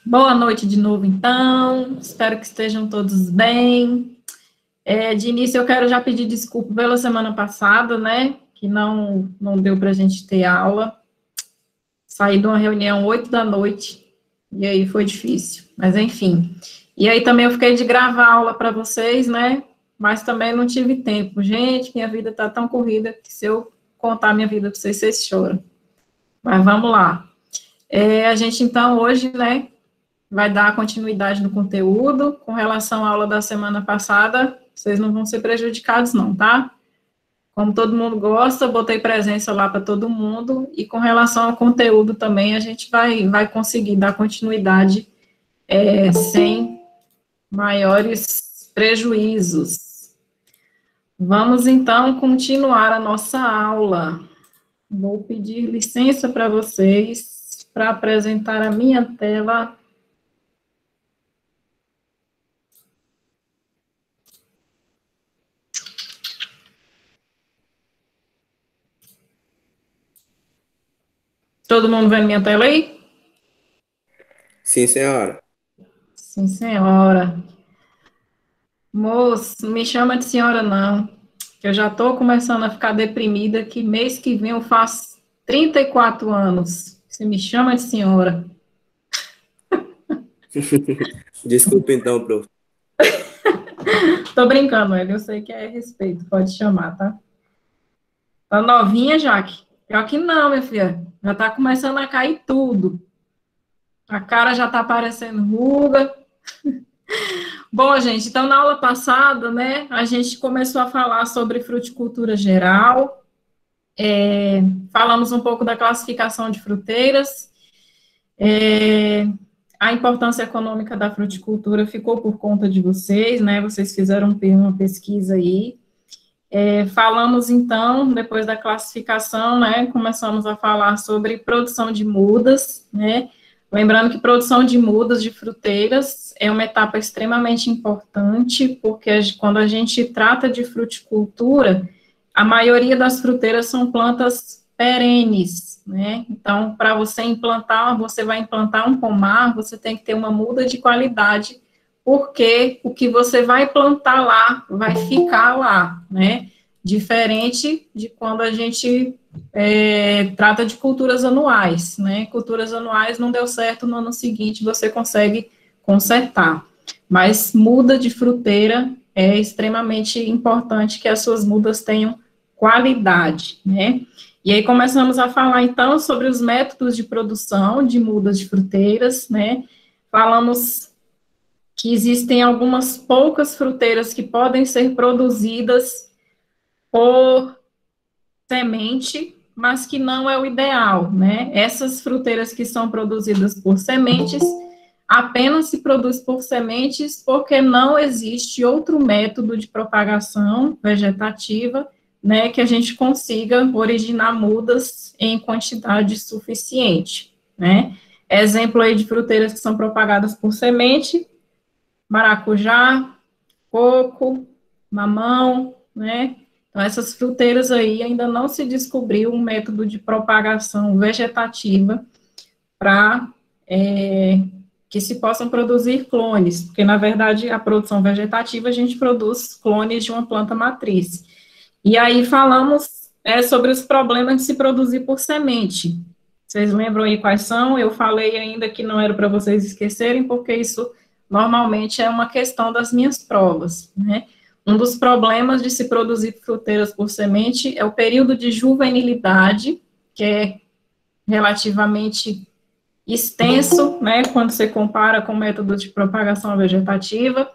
Boa noite de novo, então. Espero que estejam todos bem. De início, eu quero já pedir desculpa pela semana passada, né? Que não deu para a gente ter aula. Saí de uma reunião 8 da noite, e aí foi difícil, mas enfim. E aí também eu fiquei de gravar aula para vocês, né? Mas também não tive tempo. Gente, minha vida tá tão corrida que se eu contar minha vida para vocês, vocês choram. Mas vamos lá. A gente, então, hoje, né, vai dar continuidade no conteúdo. Com relação à aula da semana passada, vocês não vão ser prejudicados, não, tá? Como todo mundo gosta, botei presença lá para todo mundo, e com relação ao conteúdo também, a gente vai conseguir dar continuidade sem maiores prejuízos. Vamos, então, continuar a nossa aula. Vou pedir licença para vocês para apresentar a minha tela. Todo mundo vendo minha tela aí? Sim, senhora. Sim, senhora. Moço, não me chama de senhora, não. Eu já estou começando a ficar deprimida, que mês que vem eu faço 34 anos. Você me chama de senhora. Desculpa então, prof. Tô brincando, eu sei que é respeito, pode chamar, tá? Tá novinha, Jaque? Pior que não, minha filha. Já tá começando a cair tudo. A cara já tá aparecendo ruga. Bom, gente, então na aula passada, né, a gente começou a falar sobre fruticultura geral, falamos um pouco da classificação de fruteiras, a importância econômica da fruticultura ficou por conta de vocês, né, vocês fizeram uma pesquisa aí. Falamos, então, depois da classificação, né, começamos a falar sobre produção de mudas, né, lembrando que produção de mudas de fruteiras é uma etapa extremamente importante, porque quando a gente trata de fruticultura, a maioria das fruteiras são plantas perenes, né, então, para você vai implantar um pomar, você tem que ter uma muda de qualidade, porque o que você vai plantar lá vai ficar lá, né? Diferente de quando a gente trata de culturas anuais, né? Culturas anuais não deu certo, no ano seguinte você consegue consertar. Mas muda de fruteira é extremamente importante que as suas mudas tenham qualidade, né? E aí começamos a falar, então, sobre os métodos de produção de mudas de fruteiras, né? Falamos que existem algumas poucas fruteiras que podem ser produzidas por semente, mas que não é o ideal, né? Essas fruteiras que são produzidas por sementes, apenas se produz por sementes porque não existe outro método de propagação vegetativa, né, que a gente consiga originar mudas em quantidade suficiente, né? Exemplo aí de fruteiras que são propagadas por semente: maracujá, coco, mamão, né? Então, essas fruteiras aí ainda não se descobriu um método de propagação vegetativa para que se possam produzir clones, porque, na verdade, a produção vegetativa, a gente produz clones de uma planta matriz. E aí falamos sobre os problemas de se produzir por semente. Vocês lembram aí quais são? Eu falei ainda que não era para vocês esquecerem, porque isso normalmente é uma questão das minhas provas, né? Um dos problemas de se produzir fruteiras por semente é o período de juvenilidade, que é relativamente extenso, né, quando você compara com o método de propagação vegetativa.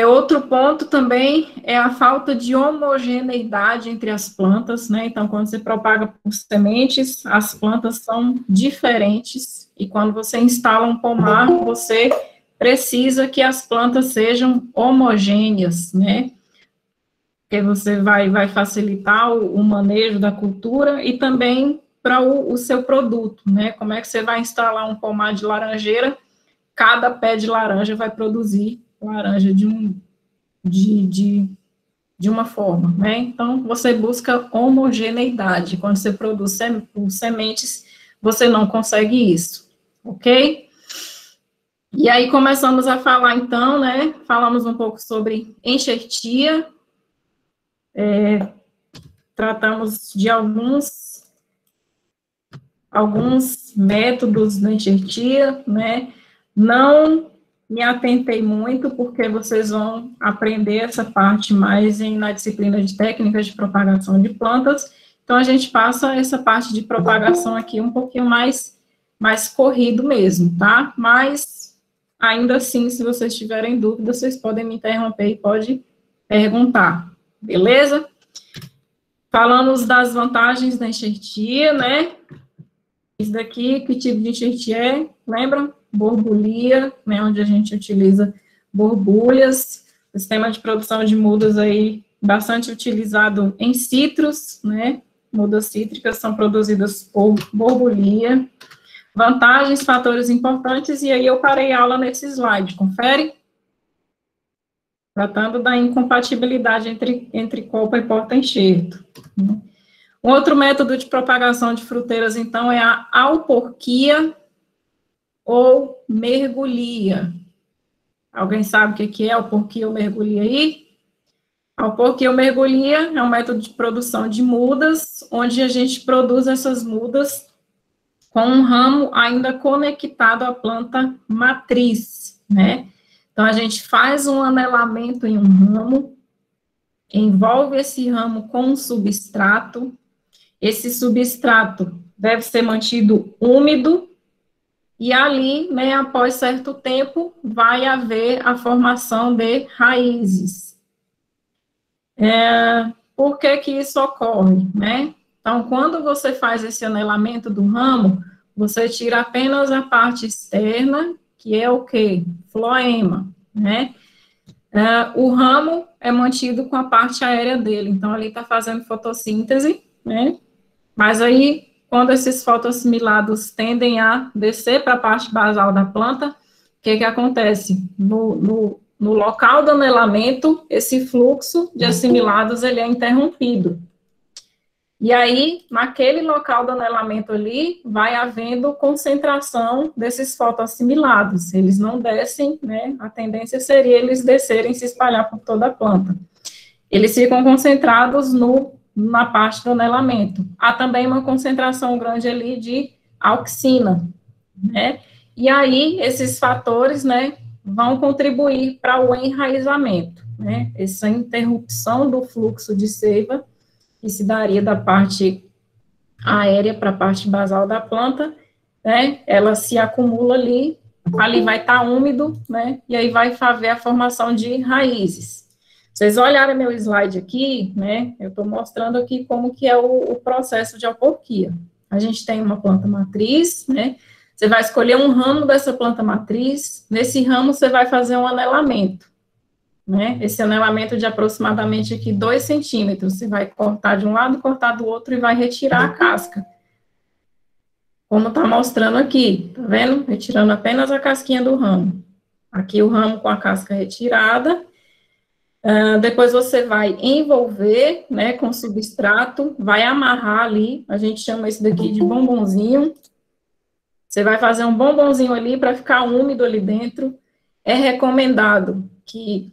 Outro ponto também é a falta de homogeneidade entre as plantas, né? Então, quando você propaga por sementes, as plantas são diferentes, e quando você instala um pomar, você precisa que as plantas sejam homogêneas, né? Porque você vai facilitar o manejo da cultura e também para o seu produto, né? Como é que você vai instalar um pomar de laranjeira? Cada pé de laranja vai produzir laranja de uma forma, né? Então, você busca homogeneidade. Quando você produz sementes, você não consegue isso, ok? E aí começamos a falar, então, né, falamos um pouco sobre enxertia, tratamos de alguns métodos da enxertia, né, não me atentei muito, porque vocês vão aprender essa parte mais na disciplina de técnicas de propagação de plantas, então a gente passa essa parte de propagação aqui um pouquinho mais corrido mesmo, tá? Mas, ainda assim, se vocês tiverem dúvidas, vocês podem me interromper e podem perguntar, beleza? Falamos das vantagens da enxertia, né? Isso daqui, que tipo de enxertia é? Lembram? Borbulha, né, onde a gente utiliza borbulhas, sistema de produção de mudas aí bastante utilizado em citros, né, mudas cítricas são produzidas por borbulha. Vantagens, fatores importantes, e aí eu parei a aula nesse slide, confere? Tratando da incompatibilidade entre copa e porta-enxerto. Um outro método de propagação de fruteiras, então, é a alporquia ou mergulhia. Alguém sabe o que é alporquia ou mergulhia aí? Alporquia ou mergulhia é um método de produção de mudas, onde a gente produz essas mudas com um ramo ainda conectado à planta matriz, né? Então, a gente faz um anelamento em um ramo, envolve esse ramo com um substrato, esse substrato deve ser mantido úmido, e ali, né, após certo tempo, vai haver a formação de raízes. Por que que isso ocorre, né? Então, quando você faz esse anelamento do ramo, você tira apenas a parte externa, que é o quê? Floema, né? O ramo é mantido com a parte aérea dele, então ali está fazendo fotossíntese, né? Mas aí, quando esses fotoassimilados tendem a descer para a parte basal da planta, o que que acontece? No local do anelamento, esse fluxo de assimilados, ele é interrompido. E aí, naquele local do anelamento ali, vai havendo concentração desses fotoassimilados. Eles não descem, né? A tendência seria eles descerem e se espalhar por toda a planta. Eles ficam concentrados na parte do anelamento. Há também uma concentração grande ali de auxina, né? E aí, esses fatores, né, vão contribuir para o enraizamento, né? Essa interrupção do fluxo de seiva, que se daria da parte aérea para a parte basal da planta, né? Ela se acumula ali vai estar úmido, né? E aí vai haver a formação de raízes. Vocês olharem meu slide aqui, né, eu estou mostrando aqui como que é o processo de alporquia. A gente tem uma planta matriz, né, você vai escolher um ramo dessa planta matriz, nesse ramo você vai fazer um anelamento, né, esse anelamento de aproximadamente aqui 2 centímetros, você vai cortar de um lado, cortar do outro e vai retirar a casca. Como está mostrando aqui, tá vendo? Retirando apenas a casquinha do ramo. Aqui o ramo com a casca retirada. Depois você vai envolver, né, com substrato, vai amarrar ali, a gente chama isso daqui de bombonzinho. Você vai fazer um bombonzinho ali para ficar úmido ali dentro. É recomendado que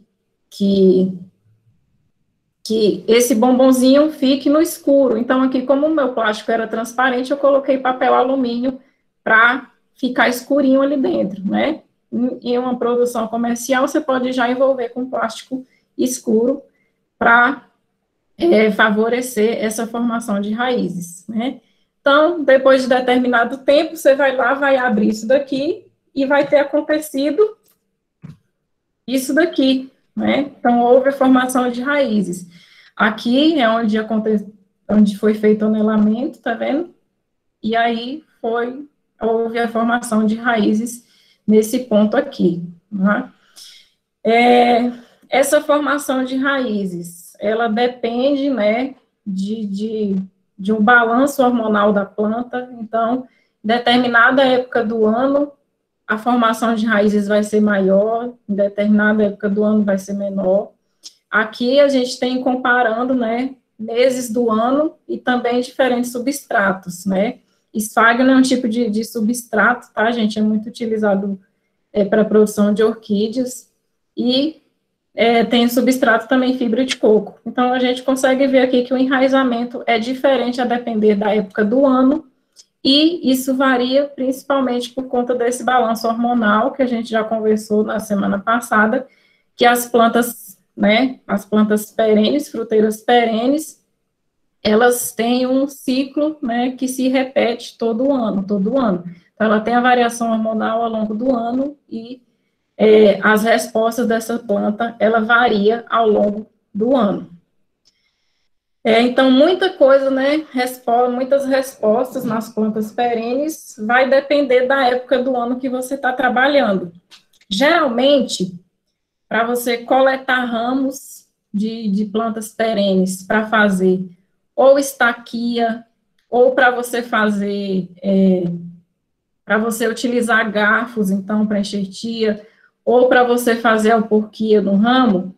esse bombonzinho fique no escuro. Então, aqui, como o meu plástico era transparente, eu coloquei papel alumínio para ficar escurinho ali dentro, né? Em uma produção comercial, você pode já envolver com plástico escuro para favorecer essa formação de raízes, né? Então, depois de determinado tempo, você vai lá, vai abrir isso daqui e vai ter acontecido isso daqui, né? Então, houve a formação de raízes. Aqui é onde foi feito o anelamento, tá vendo? E aí houve a formação de raízes nesse ponto aqui, né? Essa formação de raízes, ela depende, né, de um balanço hormonal da planta. Então, em determinada época do ano, a formação de raízes vai ser maior, em determinada época do ano vai ser menor. Aqui a gente tem comparando, né, meses do ano e também diferentes substratos, né, Esfagno é um tipo de substrato, tá, gente? É muito utilizado para a produção de orquídeas. E tem substrato também fibra de coco. Então, a gente consegue ver aqui que o enraizamento é diferente a depender da época do ano, e isso varia principalmente por conta desse balanço hormonal que a gente já conversou na semana passada, que as plantas, né, as plantas perenes, fruteiras perenes, elas têm um ciclo, né, que se repete todo ano, todo ano. Então, ela tem a variação hormonal ao longo do ano e as respostas dessa planta, ela varia ao longo do ano. Então, muita coisa, né, muitas respostas nas plantas perenes vai depender da época do ano que você está trabalhando. Geralmente, para você coletar ramos de plantas perenes para fazer ou estaquia, ou para você fazer, para você utilizar garfos, então, para enxertia, ou para você fazer alporquia no ramo,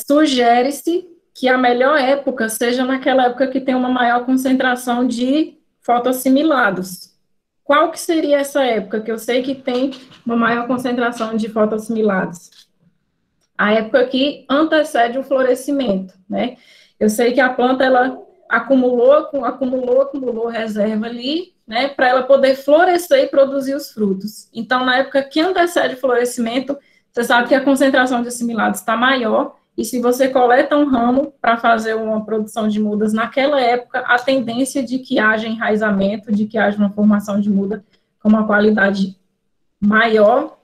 sugere-se que a melhor época seja naquela época que tem uma maior concentração de fotoassimilados. Qual que seria essa época que eu sei que tem uma maior concentração de fotoassimilados? A época que antecede o florescimento, né? Eu sei que a planta, ela acumulou reserva ali, né, para ela poder florescer e produzir os frutos. Então, na época que antecede o florescimento, você sabe que a concentração de assimilados está maior, e se você coleta um ramo para fazer uma produção de mudas naquela época, a tendência de que haja enraizamento, de que haja uma formação de muda com uma qualidade maior,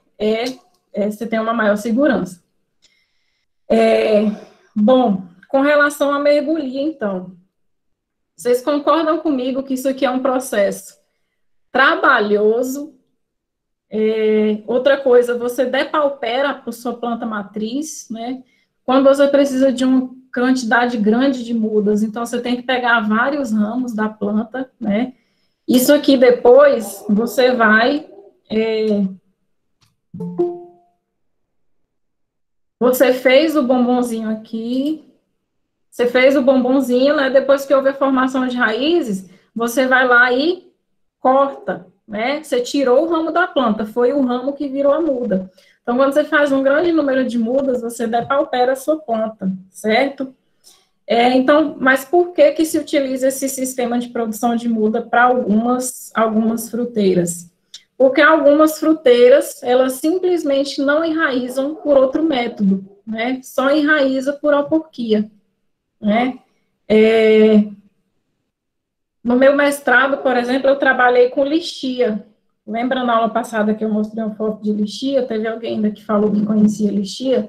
você tem uma maior segurança. Bom, com relação à mergulhia, então, vocês concordam comigo que isso aqui é um processo trabalhoso? Outra coisa, você depaupera por sua planta matriz, né? Quando você precisa de uma quantidade grande de mudas, então você tem que pegar vários ramos da planta, né? Isso aqui depois você vai... Você fez o bombonzinho aqui, você fez o bombonzinho, né? Depois que houve a formação de raízes, você vai lá e corta, né? Você tirou o ramo da planta, foi o ramo que virou a muda. Então, quando você faz um grande número de mudas, você depaupera a sua planta, certo? Então, mas por que se utiliza esse sistema de produção de muda para algumas fruteiras? Porque algumas fruteiras, elas simplesmente não enraizam por outro método, né? Só enraiza por alporquia, né? No meu mestrado, por exemplo, eu trabalhei com lixia. Lembra na aula passada que eu mostrei uma foto de lixia? Teve alguém ainda que falou que conhecia lixia?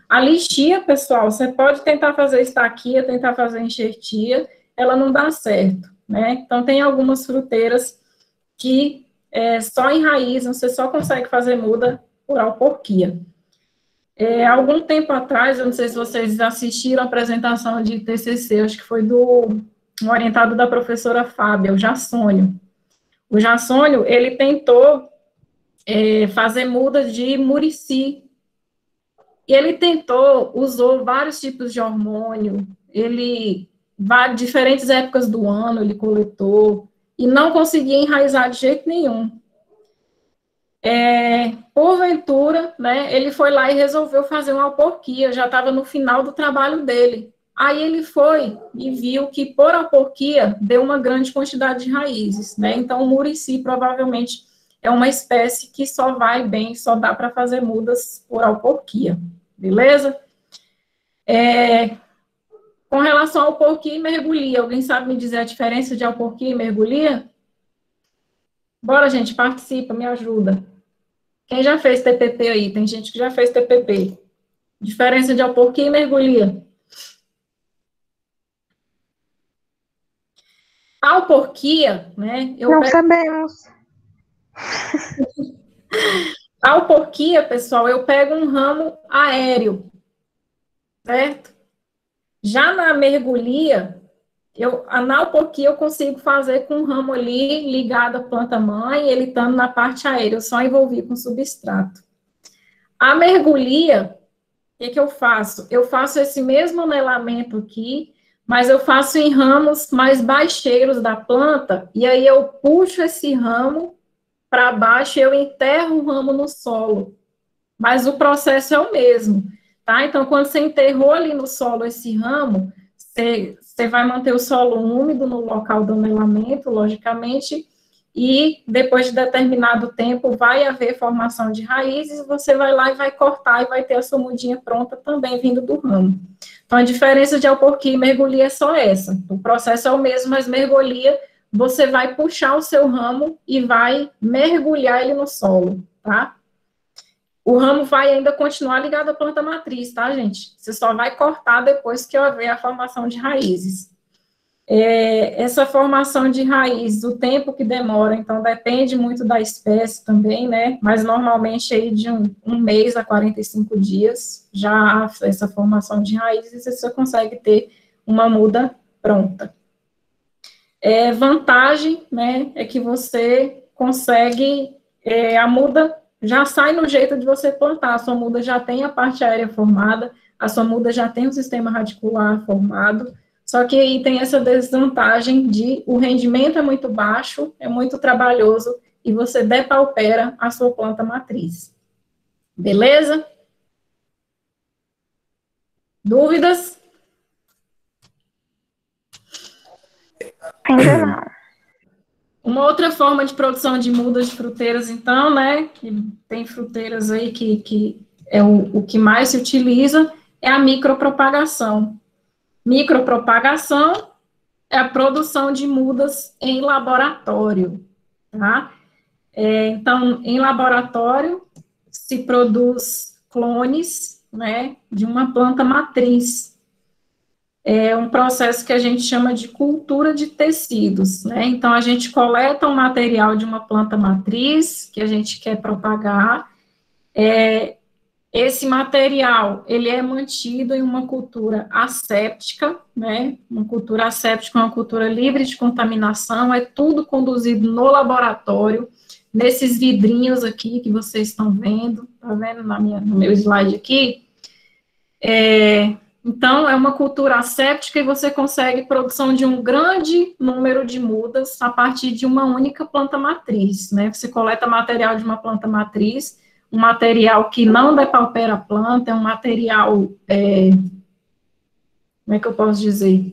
A lixia, pessoal, você pode tentar fazer estaquia, tentar fazer enxertia, ela não dá certo, né? Então, tem algumas fruteiras que só enraizam, você só consegue fazer muda por alporquia. Algum tempo atrás, eu não sei se vocês assistiram a apresentação de TCC, acho que foi um orientado da professora Fábia, o Jassônio. O Jassônio, ele tentou fazer muda de murici. E ele usou vários tipos de hormônio, diferentes épocas do ano ele coletou, e não conseguia enraizar de jeito nenhum. Porventura, né, ele foi lá e resolveu fazer uma alporquia, já estava no final do trabalho dele. Aí ele foi e viu que por alporquia deu uma grande quantidade de raízes, né? Então o murici provavelmente é uma espécie que só vai bem, só dá para fazer mudas por alporquia, beleza? Com relação ao alporquia e mergulhia, alguém sabe me dizer a diferença de alporquia e mergulhia? Bora, gente, participa, me ajuda. Quem já fez TPP aí? Tem gente que já fez TPP. Diferença de alporquia e mergulhia. A alporquia, né? Não sabemos. A alporquia, pessoal, eu pego um ramo aéreo, certo? Já na mergulhia, na alporquia eu consigo fazer com um ramo ali ligado à planta-mãe, ele estando na parte aérea, eu só envolvi com substrato. A mergulhia, o que eu faço? Eu faço esse mesmo anelamento aqui, mas eu faço em ramos mais baixeiros da planta, e aí eu puxo esse ramo para baixo e eu enterro o ramo no solo. Mas o processo é o mesmo, tá? Então, quando você enterrou ali no solo esse ramo, você vai manter o solo úmido no local do anelamento, logicamente, e depois de determinado tempo vai haver formação de raízes, você vai lá e vai cortar e vai ter a sua mudinha pronta também vindo do ramo. Então, a diferença de alporquia e mergulhia é só essa. O processo é o mesmo, mas mergulhia, você vai puxar o seu ramo e vai mergulhar ele no solo, tá? O ramo vai ainda continuar ligado à planta matriz, tá, gente? Você só vai cortar depois que houver a formação de raízes. Essa formação de raiz, o tempo que demora, então depende muito da espécie também, né? Mas normalmente aí de um mês a 45 dias, já essa formação de raízes, você consegue ter uma muda pronta. Vantagem, né, é que você consegue, a muda já sai no jeito de você plantar, a sua muda já tem a parte aérea formada, a sua muda já tem o sistema radicular formado, só que aí tem essa desvantagem de o rendimento é muito baixo, é muito trabalhoso, e você depaupera a sua planta matriz. Beleza? Dúvidas? Ainda não. Uma outra forma de produção de mudas de fruteiras, então, né, que tem fruteiras aí que é o que mais se utiliza, é a micropropagação. Micropropagação é a produção de mudas em laboratório, tá? Então, em laboratório, se produz clones, né, de uma planta matriz. É um processo que a gente chama de cultura de tecidos, né? Então, a gente coleta um material de uma planta matriz que a gente quer propagar. Esse material, ele é mantido em uma cultura asséptica, né? Uma cultura asséptica é uma cultura livre de contaminação, é tudo conduzido no laboratório, nesses vidrinhos aqui que vocês estão vendo, tá vendo no meu slide aqui? Então, é uma cultura asséptica e você consegue produção de um grande número de mudas a partir de uma única planta matriz, né? Você coleta material de uma planta matriz, um material que não depaupera a planta, é um material, como é que eu posso dizer?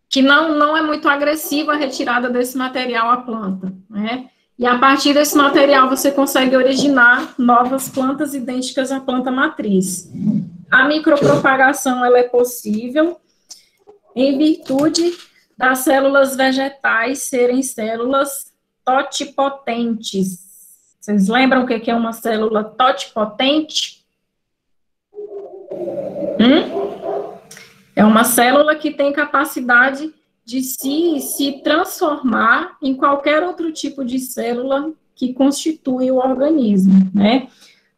Que não é muito agressivo a retirada desse material à planta, né? E a partir desse material você consegue originar novas plantas idênticas à planta matriz. A micropropagação, ela é possível em virtude das células vegetais serem células totipotentes. Vocês lembram o que é uma célula totipotente? É uma célula que tem capacidade de se transformar em qualquer outro tipo de célula que constitui o organismo, né?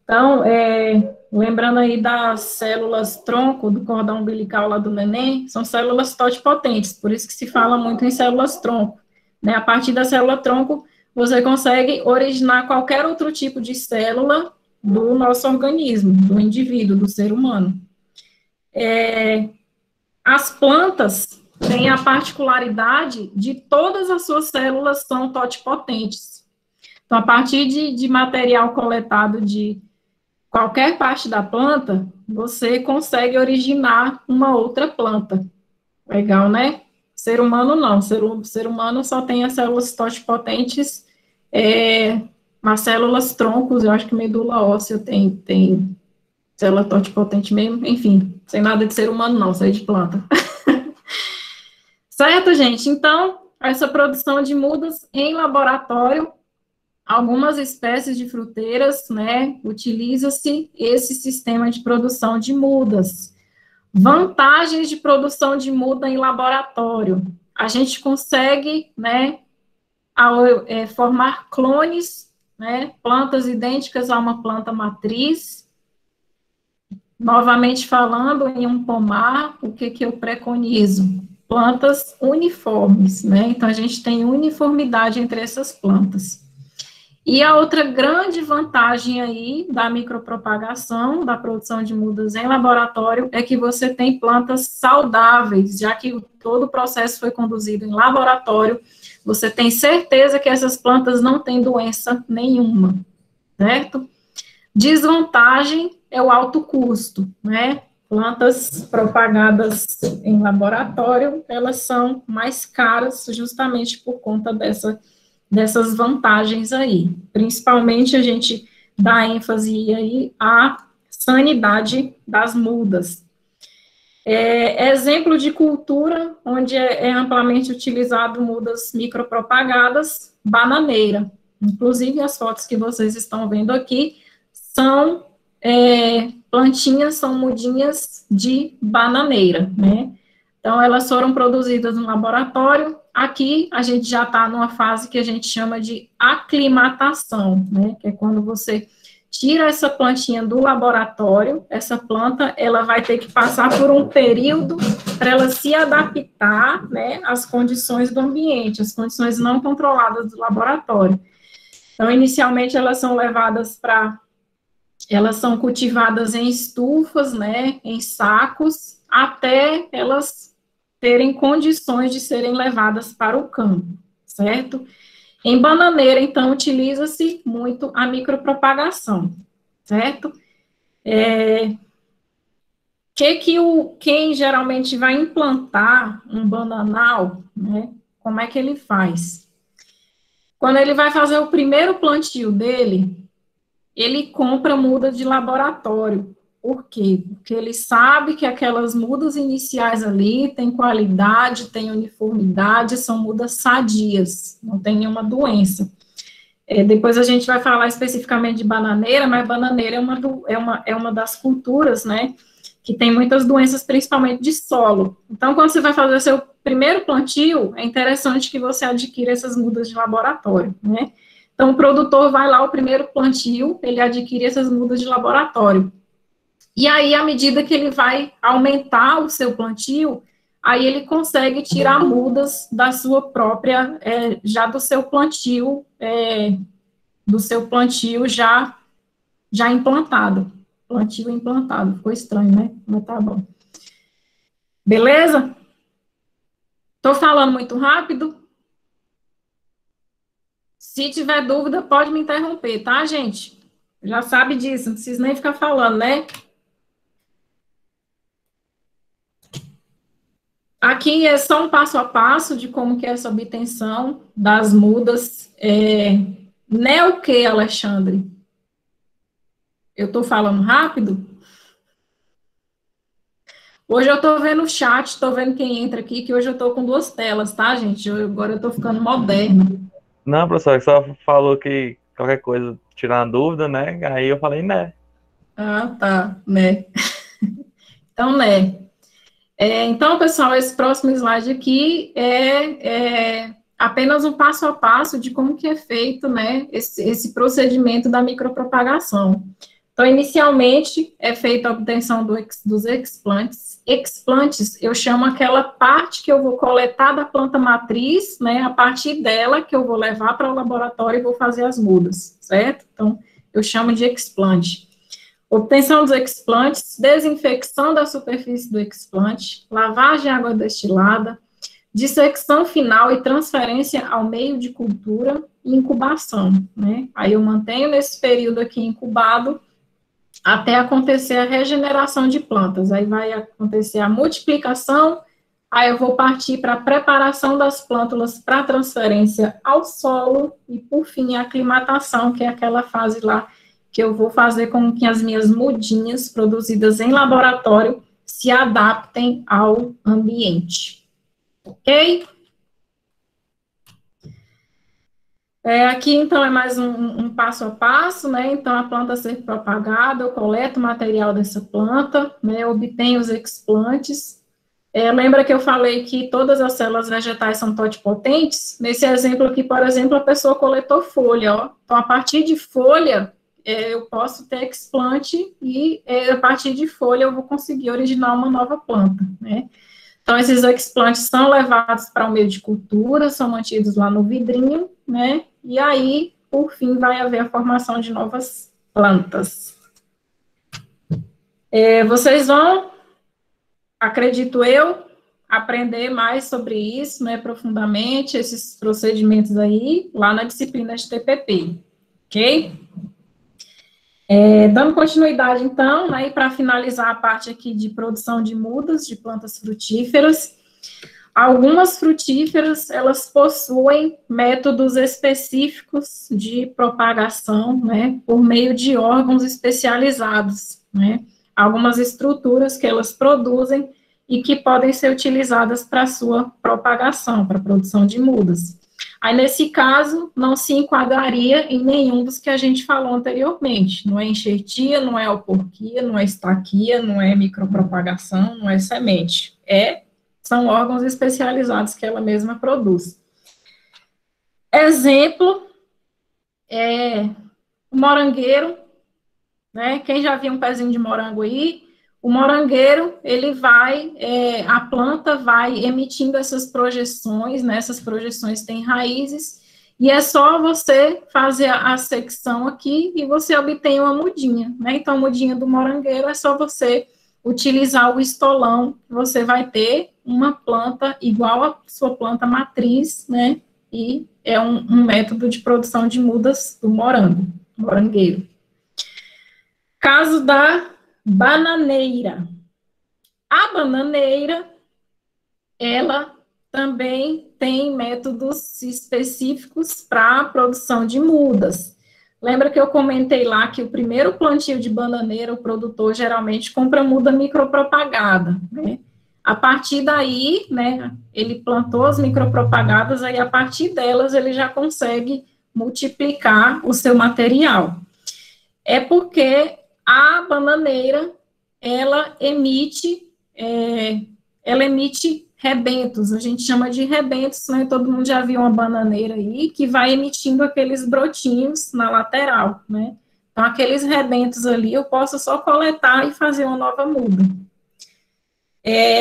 Então, lembrando aí das células tronco do cordão umbilical lá do neném, são células totipotentes, por isso que se fala muito em células tronco, né? A partir da célula tronco, você consegue originar qualquer outro tipo de célula do nosso organismo, do indivíduo, do ser humano. As plantas têm a particularidade de todas as suas células são totipotentes. Então, a partir de material coletado de qualquer parte da planta, você consegue originar uma outra planta. Legal, né? Ser humano não. Ser humano só tem as células totipotentes, as células troncos, eu acho que medula óssea tem célula totipotente mesmo, enfim, sem nada de ser humano não, sei de planta. Certo, gente? Então, essa produção de mudas em laboratório, algumas espécies de fruteiras, né, utiliza-se esse sistema de produção de mudas. Vantagens de produção de muda em laboratório. A gente consegue, né, formar clones, né, plantas idênticas a uma planta matriz. Novamente falando em um pomar, o que eu preconizo? Plantas uniformes, né? Então, a gente tem uniformidade entre essas plantas. E a outra grande vantagem aí da micropropagação, da produção de mudas em laboratório, é que você tem plantas saudáveis, já que todo o processo foi conduzido em laboratório, você tem certeza que essas plantas não têm doença nenhuma, certo? Desvantagem é o alto custo, né? Plantas propagadas em laboratório, elas são mais caras justamente por conta dessas vantagens aí. Principalmente a gente dá ênfase aí à sanidade das mudas. Exemplo de cultura onde é amplamente utilizado mudas micropropagadas, bananeira. Inclusive as fotos que vocês estão vendo aqui são plantinhas, são mudinhas de bananeira, né? Então, elas foram produzidas no laboratório. Aqui, a gente já está numa fase que a gente chama de aclimatação, né? Que é quando você tira essa plantinha do laboratório, essa planta, ela vai ter que passar por um período para ela se adaptar, né, às condições do ambiente, às condições não controladas do laboratório. Então, inicialmente, elas são cultivadas em estufas, né, em sacos, até elas terem condições de serem levadas para o campo, certo? Em bananeira, então, utiliza-se muito a micropropagação, certo? Quem geralmente vai implantar um bananal, né, como é que ele faz? Quando ele vai fazer o primeiro plantio dele, ele compra muda de laboratório. Por quê? Porque ele sabe que aquelas mudas iniciais ali têm qualidade, têm uniformidade, são mudas sadias, não tem nenhuma doença. Depois a gente vai falar especificamente de bananeira, mas bananeira é uma das culturas, né, que tem muitas doenças, principalmente de solo. Então, quando você vai fazer o seu primeiro plantio, é interessante que você adquira essas mudas de laboratório, né? Então, o produtor vai lá, o primeiro plantio, ele adquire essas mudas de laboratório. E aí, à medida que ele vai aumentar o seu plantio, aí ele consegue tirar mudas da sua própria, já do seu plantio já implantado. Plantio implantado, ficou estranho, né? Mas tá bom. Beleza? Tô falando muito rápido? Se tiver dúvida, pode me interromper, tá, gente? Já sabe disso, não precisa nem ficar falando, né? Aqui é só um passo a passo de como que é essa obtenção das mudas. Né o que, Alexandre? Eu estou falando rápido? Hoje eu estou vendo o chat, estou vendo quem entra aqui, que hoje eu estou com duas telas, tá, gente? Agora eu estou ficando moderna. Não, professor, só falou que qualquer coisa tirar uma dúvida, né? Aí eu falei, né? Ah, tá, né? Então, né? Então, pessoal, esse próximo slide aqui é apenas um passo a passo de como que é feito, né, esse procedimento da micropropagação. Então, inicialmente, é feita a obtenção dos explantes. Explantes, eu chamo aquela parte que eu vou coletar da planta matriz, né, a partir dela que eu vou levar para o laboratório e vou fazer as mudas, certo? Então, eu chamo de explante. Obtenção dos explantes, desinfecção da superfície do explante, lavagem de água destilada, dissecção final e transferência ao meio de cultura e incubação, né? Aí eu mantenho nesse período aqui incubado até acontecer a regeneração de plantas. Aí vai acontecer a multiplicação, aí eu vou partir para a preparação das plântulas para transferência ao solo e, por fim, a aclimatação, que é aquela fase lá que eu vou fazer com que as minhas mudinhas produzidas em laboratório se adaptem ao ambiente. Ok? Aqui, então, é mais um passo a passo, né? Então, a planta ser propagada, eu coleto o material dessa planta, né? Eu obtenho os explantes. Lembra que eu falei que todas as células vegetais são totipotentes? Nesse exemplo aqui, por exemplo, a pessoa coletou folha, ó. Então, a partir de folha, eu posso ter explante e, a partir de folha, eu vou conseguir originar uma nova planta, né? Então, esses explantes são levados para o meio de cultura, são mantidos lá no vidrinho, né? E aí, por fim, vai haver a formação de novas plantas. Vocês vão, acredito eu, aprender mais sobre isso, né, profundamente, esses procedimentos aí, lá na disciplina de TPP, ok? Dando continuidade, então, né, e para finalizar a parte aqui de produção de mudas de plantas frutíferas, algumas frutíferas, elas possuem métodos específicos de propagação, né, por meio de órgãos especializados, né, algumas estruturas que elas produzem e que podem ser utilizadas para sua propagação, para a produção de mudas. Aí, nesse caso, não se enquadraria em nenhum dos que a gente falou anteriormente. Não é enxertia, não é auporquia, não é estaquia, não é micropropagação, não é semente. São órgãos especializados que ela mesma produz. Exemplo, o morangueiro, né? Quem já viu um pezinho de morango aí? O morangueiro, ele vai, a planta vai emitindo essas projeções, né? Essas projeções têm raízes, e é só você fazer a secção aqui e você obtém uma mudinha, né? Então, a mudinha do morangueiro é só você utilizar o estolão, você vai ter uma planta igual à sua planta matriz, né? E é um método de produção de mudas do morangueiro. Caso da bananeira. A bananeira, ela também tem métodos específicos para a produção de mudas. Lembra que eu comentei lá que o primeiro plantio de bananeira, o produtor geralmente compra muda micropropagada, né? A partir daí, né, ele plantou as micropropagadas, aí a partir delas ele já consegue multiplicar o seu material. É porque a bananeira, ela emite rebentos, a gente chama de rebentos, né? Todo mundo já viu uma bananeira aí, que vai emitindo aqueles brotinhos na lateral, né? Então, aqueles rebentos ali, eu posso só coletar e fazer uma nova muda.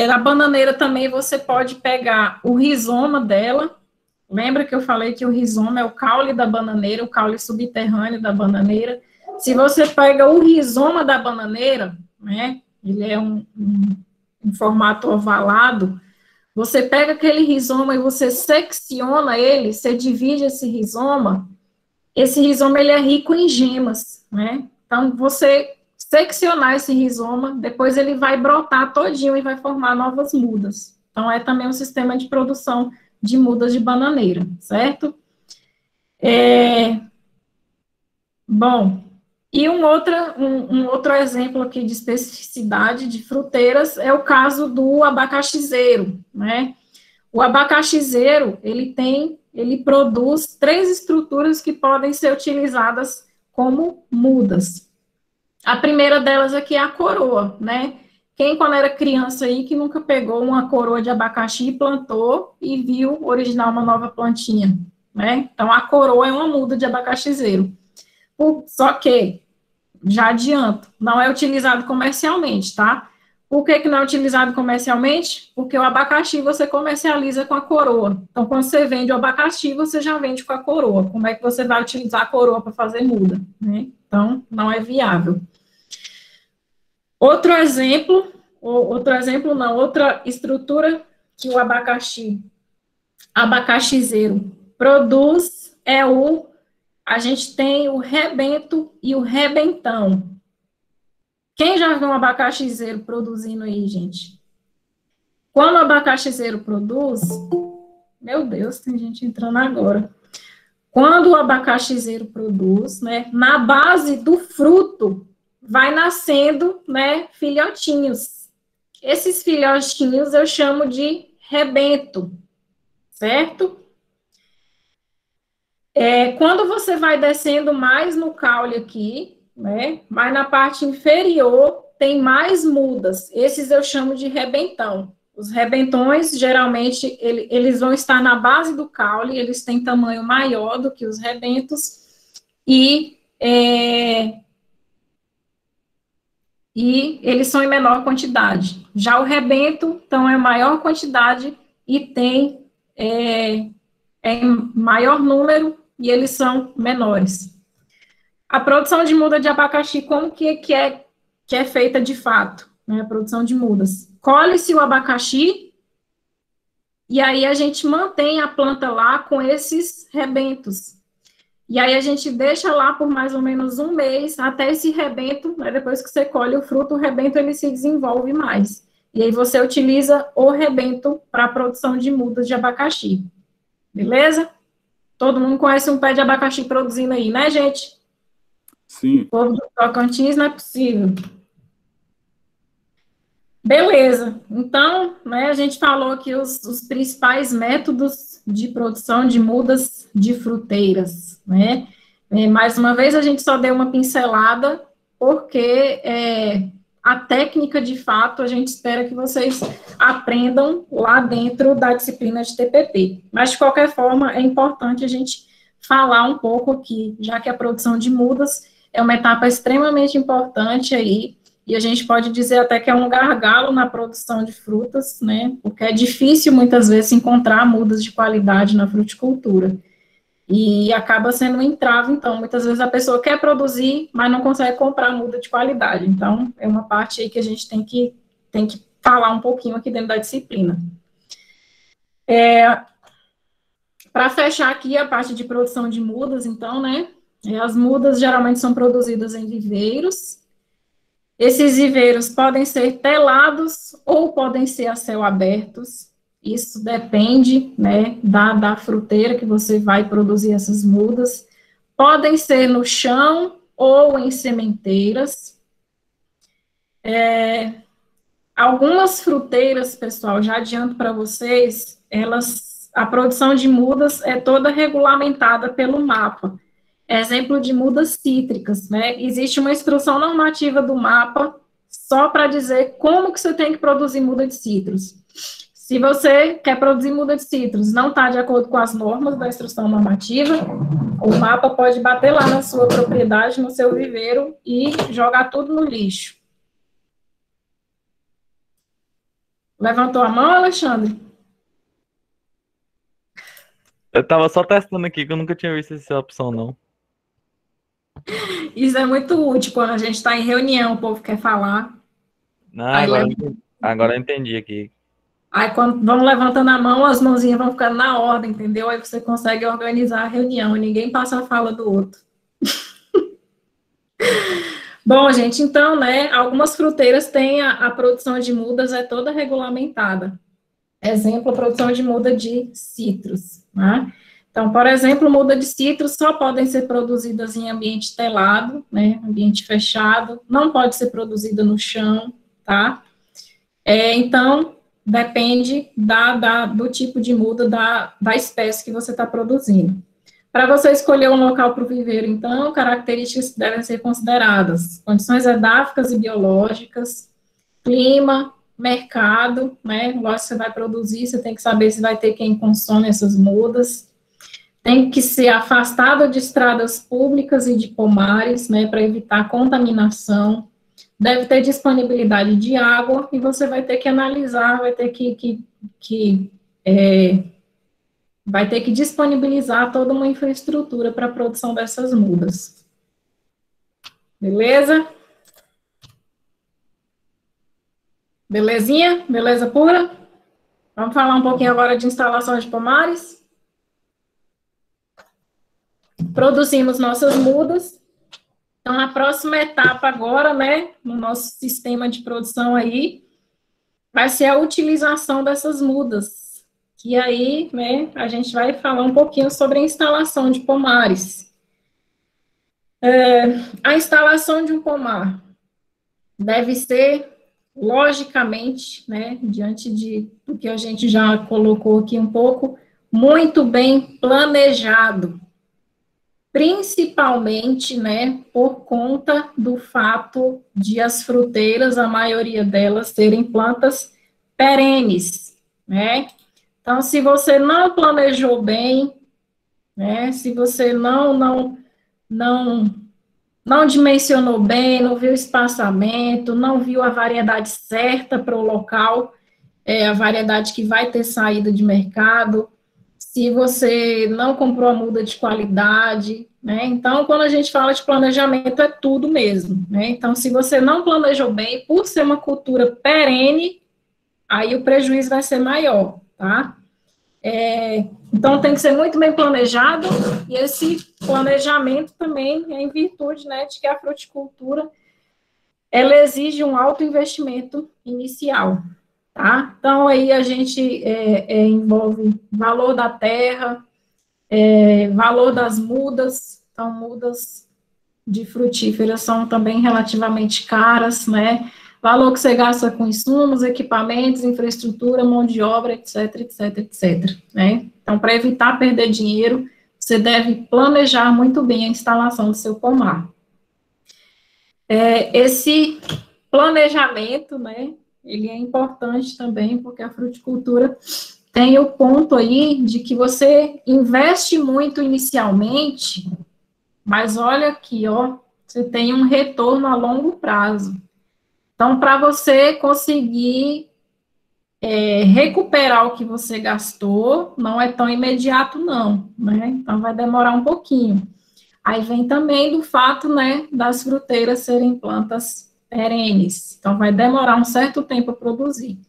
Na bananeira também você pode pegar o rizoma dela, lembra que eu falei que o rizoma é o caule da bananeira, o caule subterrâneo da bananeira. Se você pega o rizoma da bananeira, né, ele é um formato ovalado, você pega aquele rizoma e você secciona ele, você divide esse rizoma ele é rico em gemas, né? Então, você seccionar esse rizoma, depois ele vai brotar todinho e vai formar novas mudas. Então, é também um sistema de produção de mudas de bananeira, certo? Bom, e um outro exemplo aqui de especificidade de fruteiras é o caso do abacaxizeiro, né? O abacaxizeiro, ele produz 3 estruturas que podem ser utilizadas como mudas. A primeira delas aqui é a coroa, né? Quem, quando era criança aí, que nunca pegou uma coroa de abacaxi, plantou e viu originar uma nova plantinha, né? Então, a coroa é uma muda de abacaxizeiro. Só que, já adianto, não é utilizado comercialmente, tá? Por que não é utilizado comercialmente? Porque o abacaxi você comercializa com a coroa. Então, quando você vende o abacaxi, você já vende com a coroa. Como é que você vai utilizar a coroa para fazer muda, né? Então, não é viável. Outra estrutura que o abacaxizeiro produz é a gente tem o rebento e o rebentão. Quem já viu um abacaxizeiro produzindo aí, gente? Quando o abacaxizeiro produz, meu Deus, tem gente entrando agora. Quando o abacaxizeiro produz, né, na base do fruto, vai nascendo, né, filhotinhos. Esses filhotinhos eu chamo de rebento, certo? Quando você vai descendo mais no caule aqui, né, mas na parte inferior tem mais mudas. Esses eu chamo de rebentão. Os rebentões, geralmente, eles vão estar na base do caule, eles têm tamanho maior do que os rebentos, e eles são em menor quantidade. Já o rebento, então, é maior quantidade e tem em maior número e eles são menores. A produção de muda de abacaxi, como que é feita de fato, né? A produção de mudas. Colhe-se o abacaxi, e aí a gente mantém a planta lá com esses rebentos. E aí a gente deixa lá por mais ou menos um mês, até esse rebento, né, depois que você colhe o fruto, o rebento ele se desenvolve mais. E aí você utiliza o rebento para a produção de mudas de abacaxi. Beleza? Todo mundo conhece um pé de abacaxi produzindo aí, né, gente? Sim. O povo do Tocantins não é possível. Beleza. Então, né, a gente falou aqui os principais métodos de produção de mudas de fruteiras, né? Mais uma vez, a gente só deu uma pincelada, porque a técnica, de fato, a gente espera que vocês aprendam lá dentro da disciplina de TPP. Mas, de qualquer forma, é importante a gente falar um pouco aqui, já que a produção de mudas é uma etapa extremamente importante aí, e a gente pode dizer até que é um gargalo na produção de frutas, né, porque é difícil, muitas vezes, encontrar mudas de qualidade na fruticultura. E acaba sendo um entrave, então, muitas vezes a pessoa quer produzir, mas não consegue comprar muda de qualidade. Então, é uma parte aí que a gente tem que falar um pouquinho aqui dentro da disciplina. Para fechar aqui a parte de produção de mudas, então, né, as mudas geralmente são produzidas em viveiros. Esses viveiros podem ser telados ou podem ser a céu abertos. Isso depende, né, da fruteira que você vai produzir essas mudas. Podem ser no chão ou em sementeiras. Algumas fruteiras, pessoal, já adianto para vocês, a produção de mudas é toda regulamentada pelo MAPA. Exemplo de mudas cítricas, né? Existe uma instrução normativa do MAPA só para dizer como que você tem que produzir muda de citros. Se você quer produzir muda de citros, não está de acordo com as normas da instrução normativa, o MAPA pode bater lá na sua propriedade, no seu viveiro, e jogar tudo no lixo. Levantou a mão, Alexandre? Eu tava só testando aqui, que eu nunca tinha visto essa opção, não. Isso é muito útil quando a gente está em reunião, o povo quer falar. Não, agora eu entendi aqui. Aí, quando vão levantando a mão, as mãozinhas vão ficando na ordem, entendeu? Aí você consegue organizar a reunião, e ninguém passa a fala do outro. Bom, gente, então, né, algumas fruteiras têm a produção de mudas é toda regulamentada. Exemplo, a produção de muda de citros, né? Então, por exemplo, muda de citros só podem ser produzidas em ambiente telado, né, ambiente fechado, não pode ser produzida no chão, tá? Então, depende do tipo de muda, da espécie que você está produzindo. Para você escolher um local para o viveiro, então, características que devem ser consideradas: condições edáficas e biológicas, clima, mercado, né? Lógico que você vai produzir, você tem que saber se vai ter quem consome essas mudas. Tem que ser afastado de estradas públicas e de pomares, né, para evitar contaminação. Deve ter disponibilidade de água, e você vai ter que analisar, vai ter que disponibilizar toda uma infraestrutura para a produção dessas mudas. Beleza? Belezinha? Beleza pura? Vamos falar um pouquinho agora de instalações de pomares? Produzimos nossas mudas. Então, a próxima etapa agora, né, no nosso sistema de produção aí, vai ser a utilização dessas mudas. E aí, né, a gente vai falar um pouquinho sobre a instalação de pomares. A instalação de um pomar deve ser, logicamente, né, diante do que a gente já colocou aqui um pouco, muito bem planejado. Principalmente, né, por conta do fato de as fruteiras, a maioria delas, serem plantas perenes, né? Então, se você não planejou bem, né, se você não dimensionou bem, não viu o espaçamento, não viu a variedade certa para o local, a variedade que vai ter saída de mercado, se você não comprou a muda de qualidade, né? Então, quando a gente fala de planejamento, é tudo mesmo, né? Então, se você não planejou bem, por ser uma cultura perene, aí o prejuízo vai ser maior, tá? Então, tem que ser muito bem planejado, e esse planejamento também é em virtude, né, de que a fruticultura, ela exige um alto investimento inicial, tá? Então, aí a gente envolve valor da terra, valor das mudas, então, mudas de frutíferas são também relativamente caras, né? Valor que você gasta com insumos, equipamentos, infraestrutura, mão de obra, etc, etc, etc, né? Então, para evitar perder dinheiro, você deve planejar muito bem a instalação do seu pomar. Esse planejamento, né, ele é importante também, porque a fruticultura tem o ponto aí de que você investe muito inicialmente, mas olha aqui, ó, você tem um retorno a longo prazo. Então, para você conseguir recuperar o que você gastou, não é tão imediato, não, né? Então, vai demorar um pouquinho. Aí vem também do fato, né, das fruteiras serem plantas perenes. Então, vai demorar um certo tempo a produzir.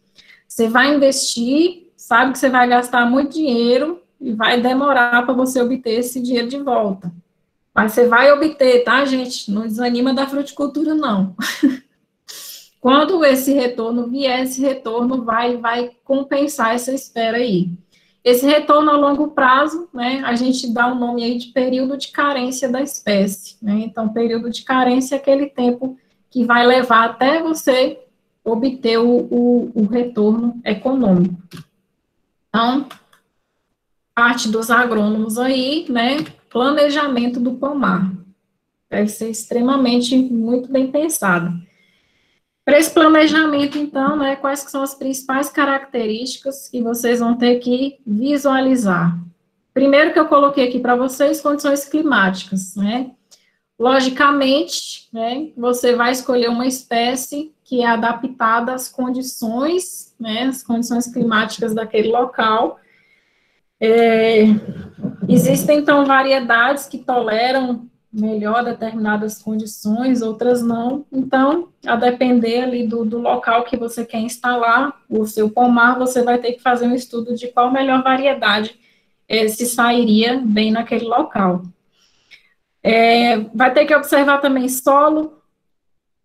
Você vai investir, sabe que você vai gastar muito dinheiro e vai demorar para você obter esse dinheiro de volta. Mas você vai obter, tá, gente? Não desanima da fruticultura, não. Quando esse retorno vier, esse retorno vai compensar essa espera aí. Esse retorno a longo prazo, né, a gente dá o nome aí de período de carência da espécie, né? Então, período de carência é aquele tempo que vai levar até você obter o retorno econômico. Então, parte dos agrônomos aí, né, planejamento do pomar. Deve ser extremamente, muito bem pensado. Para esse planejamento, então, né, quais que são as principais características que vocês vão ter que visualizar? Primeiro que eu coloquei aqui para vocês, condições climáticas, né? Logicamente, né, você vai escolher uma espécie que é adaptada às condições, né, as condições climáticas daquele local. Existem, então, variedades que toleram melhor determinadas condições, outras não. Então, a depender ali do local que você quer instalar o seu pomar, você vai ter que fazer um estudo de qual melhor variedade se sairia bem naquele local. Vai ter que observar também solo,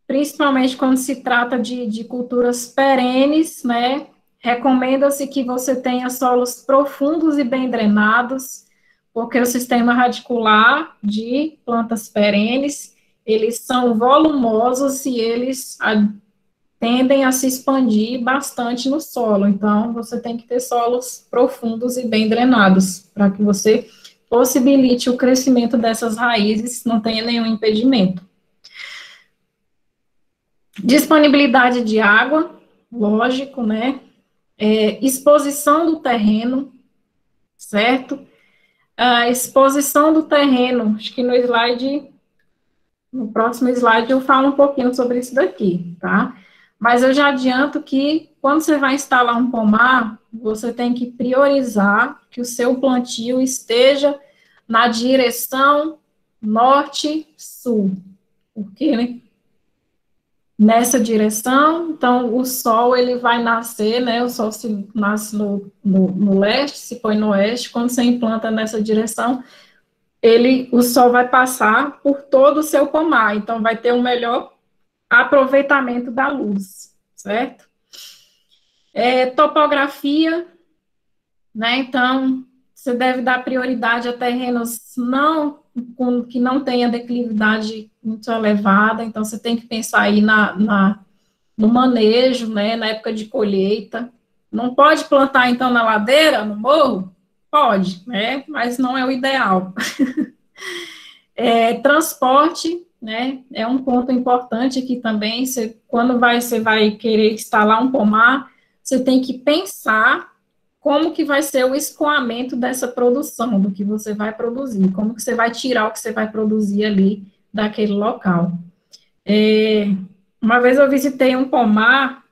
principalmente quando se trata de culturas perenes, né? Recomenda-se que você tenha solos profundos e bem drenados, porque o sistema radicular de plantas perenes, eles são volumosos e eles tendem a se expandir bastante no solo. Então, você tem que ter solos profundos e bem drenados, para que você possibilite o crescimento dessas raízes, não tenha nenhum impedimento. Disponibilidade de água, lógico, né? Exposição do terreno, certo? A exposição do terreno, acho que no próximo slide eu falo um pouquinho sobre isso daqui, tá? Mas eu já adianto que quando você vai instalar um pomar, você tem que priorizar que o seu plantio esteja na direção norte-sul, porque, né, nessa direção, então o sol ele vai nascer, né, o sol se nasce no leste, se põe no oeste, quando você implanta nessa direção, o sol vai passar por todo o seu pomar, então vai ter um melhor aproveitamento da luz, certo? Topografia, né, então você deve dar prioridade a terrenos que não tenha declividade muito elevada, então você tem que pensar aí no manejo, né, na época de colheita. Não pode plantar, então, na ladeira, no morro? Pode, né, mas não é o ideal. Transporte, né, é um ponto importante aqui também, quando você vai querer instalar um pomar, você tem que pensar como que vai ser o escoamento dessa produção, do que você vai produzir, como que você vai tirar o que você vai produzir ali daquele local. Uma vez eu visitei um pomar,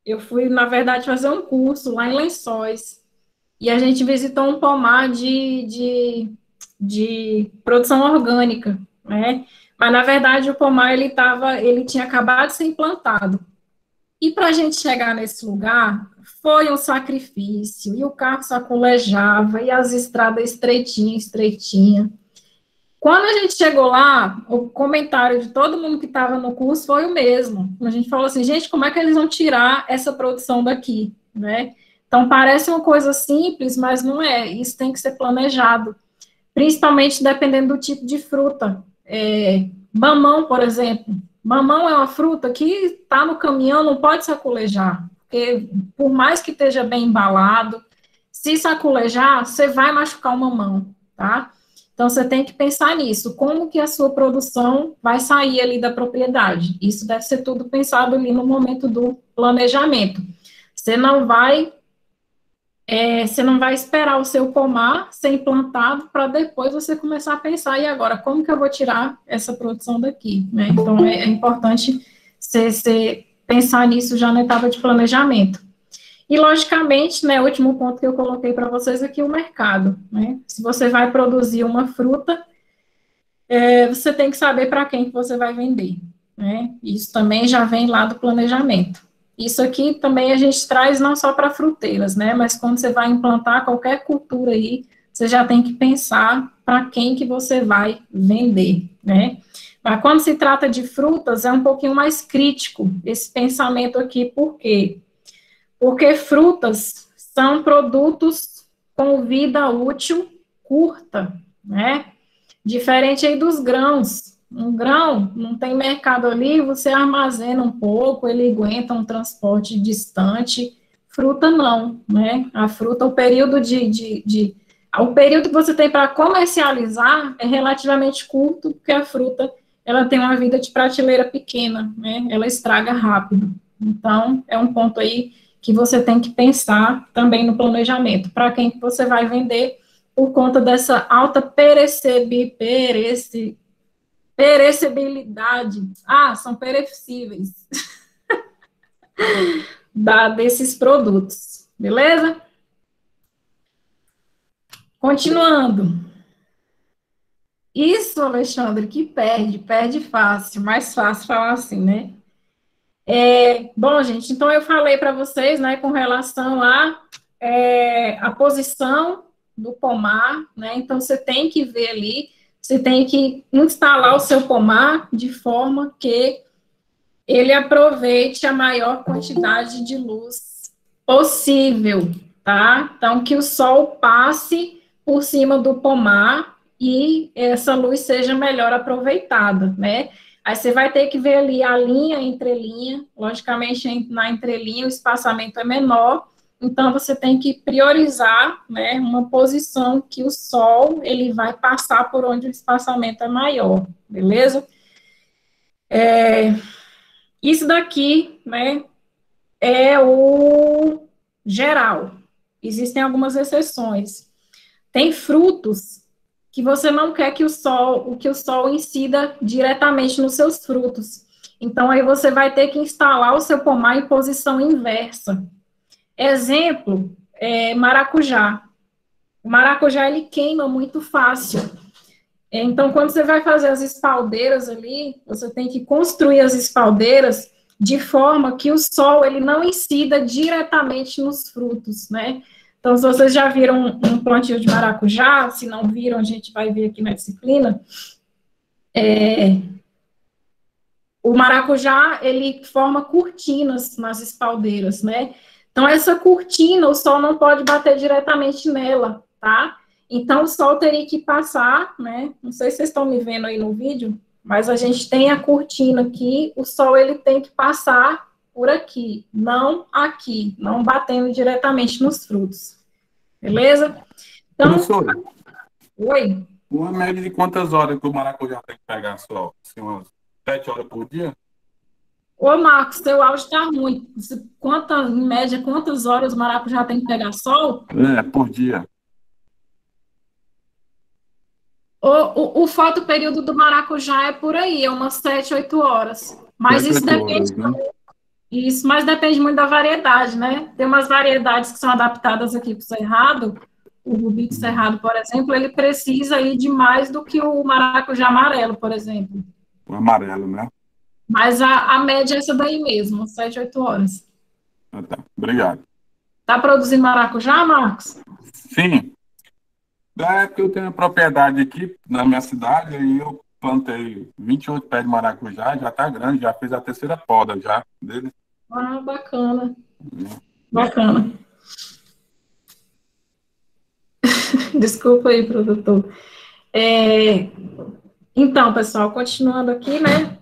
eu fui, na verdade, fazer um curso lá em Lençóis, e a gente visitou um pomar de produção orgânica, né? Mas, na verdade, o pomar, ele tinha acabado de ser implantado. E para a gente chegar nesse lugar, foi um sacrifício, e o carro sacolejava, e as estradas estreitinha. Quando a gente chegou lá, o comentário de todo mundo que estava no curso foi o mesmo. A gente falou assim, gente, como é que eles vão tirar essa produção daqui, né? Então, parece uma coisa simples, mas não é. Isso tem que ser planejado, principalmente dependendo do tipo de fruta. Mamão, por exemplo. Mamão é uma fruta que está no caminhão, não pode sacolejar, porque por mais que esteja bem embalado, se sacolejar, você vai machucar o mamão, tá? Então, você tem que pensar nisso, como que a sua produção vai sair ali da propriedade. Isso deve ser tudo pensado ali no momento do planejamento. Você não vai esperar o seu pomar ser implantado para depois você começar a pensar, e agora, como que eu vou tirar essa produção daqui, né? Então, é importante você pensar nisso já na etapa de planejamento. E, logicamente, né, o último ponto que eu coloquei para vocês aqui, o mercado, né? Se você vai produzir uma fruta, você tem que saber para quem que você vai vender, né? Isso também já vem lá do planejamento. Isso aqui também a gente traz não só para fruteiras, né? Mas quando você vai implantar qualquer cultura aí, você já tem que pensar para quem que você vai vender, né? Mas quando se trata de frutas, é um pouquinho mais crítico esse pensamento aqui, por quê? Porque frutas são produtos com vida útil curta, né? Diferente aí dos grãos. Um grão não tem mercado ali, você armazena um pouco, ele aguenta um transporte distante. Fruta não, né? A fruta, o período o período que você tem para comercializar é relativamente curto, porque a fruta ela tem uma vida de prateleira pequena, né? Ela estraga rápido. Então, é um ponto aí que você tem que pensar também no planejamento. Para quem que você vai vender, por conta dessa alta perecibilidade. São perecíveis desses produtos. Beleza? Continuando. Isso, Alexandre, que perde fácil, mais fácil falar assim, né? Bom, gente, então eu falei para vocês, né, com relação a posição do pomar, né? Então você tem que ver ali, você tem que instalar o seu pomar de forma que ele aproveite a maior quantidade de luz possível, tá? Então que o sol passe por cima do pomar e essa luz seja melhor aproveitada, né? Aí você vai ter que ver ali a linha, entre linha, logicamente na entrelinha o espaçamento é menor, então você tem que priorizar, né, uma posição que o sol, ele vai passar por onde o espaçamento é maior, beleza? Isso daqui, né, é o geral. Existem algumas exceções. Tem frutos que você não quer que o sol incida diretamente nos seus frutos. Então, aí você vai ter que instalar o seu pomar em posição inversa. Exemplo, maracujá. O maracujá, ele queima muito fácil. Então, quando você vai fazer as espaldeiras ali, você tem que construir as espaldeiras de forma que o sol, ele não incida diretamente nos frutos, né? Então, se vocês já viram um plantio de maracujá, se não viram, a gente vai ver aqui na disciplina, o maracujá, ele forma cortinas nas espaldeiras, né? Então, essa cortina, o sol não pode bater diretamente nela, tá? Então, o sol teria que passar, né? Não sei se vocês estão me vendo aí no vídeo, mas a gente tem a cortina aqui, o sol, ele tem que passar por aqui, não aqui, não batendo diretamente nos frutos. Beleza? Então, professora, oi. uma média de quantas horas que o maracujá tem que pegar sol? Assim, umas 7 horas por dia? Ô, Marcos, seu áudio está ruim. Em média, quantas horas o maracujá tem que pegar sol? Por dia. O fotoperíodo do maracujá é por aí, é umas 7, 8 horas. Mas 7, isso 8 depende, horas, né? Isso, mas depende muito da variedade, né? Tem umas variedades que são adaptadas aqui para o cerrado. O rubi do cerrado, por exemplo, ele precisa ir de mais do que o maracujá amarelo, por exemplo. O amarelo, né? Mas a média é essa daí mesmo, 7, 8 horas. Tá. Obrigado. Tá produzindo maracujá, Marcos? Sim. É que eu tenho uma propriedade aqui na minha cidade e eu plantei 28 pés de maracujá, já tá grande, já fiz a terceira poda já dele. Ah, bacana. Bacana. Desculpa aí, produtor. Então, pessoal, continuando aqui, né?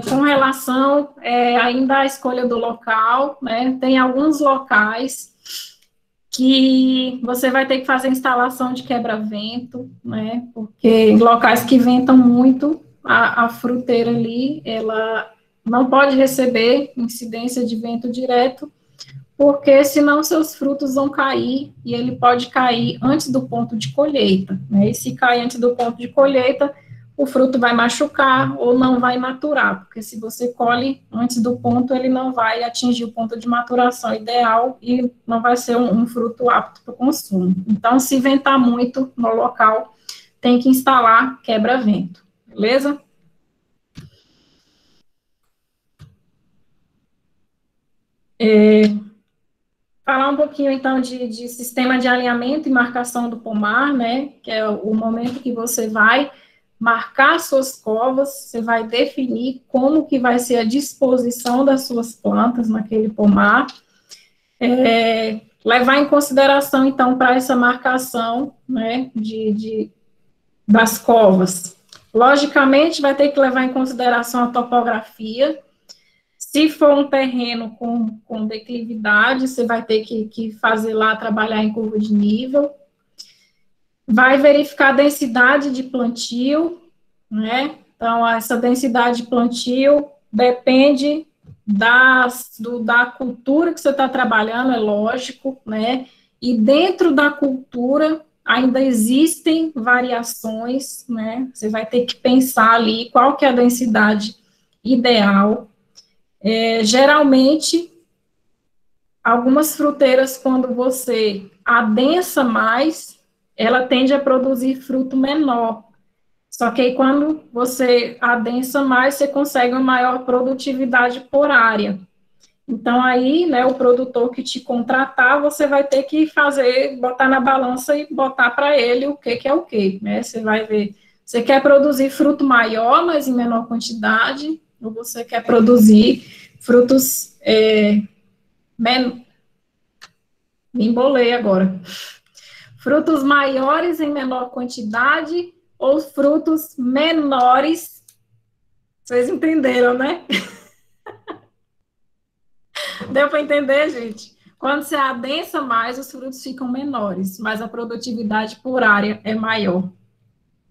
Com relação ainda à escolha do local, né? Tem alguns locais que você vai ter que fazer instalação de quebra-vento, né? Porque em locais que ventam muito, a fruteira ali, ela não pode receber incidência de vento direto, porque senão seus frutos vão cair, e ele pode cair antes do ponto de colheita, né? E se cair antes do ponto de colheita, o fruto vai machucar ou não vai maturar, porque se você colhe antes do ponto, ele não vai atingir o ponto de maturação ideal e não vai ser um fruto apto para o consumo. Então, se ventar muito no local, tem que instalar quebra-vento, beleza? Falar um pouquinho, então, de sistema de alinhamento e marcação do pomar, né, que é o momento que você vai marcar suas covas, você vai definir como que vai ser a disposição das suas plantas naquele pomar, levar em consideração, então, para essa marcação, né, das covas. Logicamente, vai ter que levar em consideração a topografia. Se for um terreno com declividade, você vai ter que fazer lá, trabalhar em curva de nível. Vai verificar a densidade de plantio, né? Então, essa densidade de plantio depende da cultura que você está trabalhando, é lógico, né? E dentro da cultura ainda existem variações, né? Você vai ter que pensar ali qual que é a densidade ideal. Geralmente, algumas fruteiras, quando você adensa mais, ela tende a produzir fruto menor. Só que aí, quando você adensa mais, você consegue uma maior produtividade por área. Então, aí, né, o produtor que te contratar, você vai ter que botar na balança e botar para ele o que é o que, né? Você vai ver, você quer produzir fruto maior, mas em menor quantidade, ou você quer produzir frutos me embolei agora. Frutos maiores em menor quantidade ou frutos menores. Vocês entenderam, né? Deu para entender, gente? Quando você adensa mais, os frutos ficam menores, mas a produtividade por área é maior.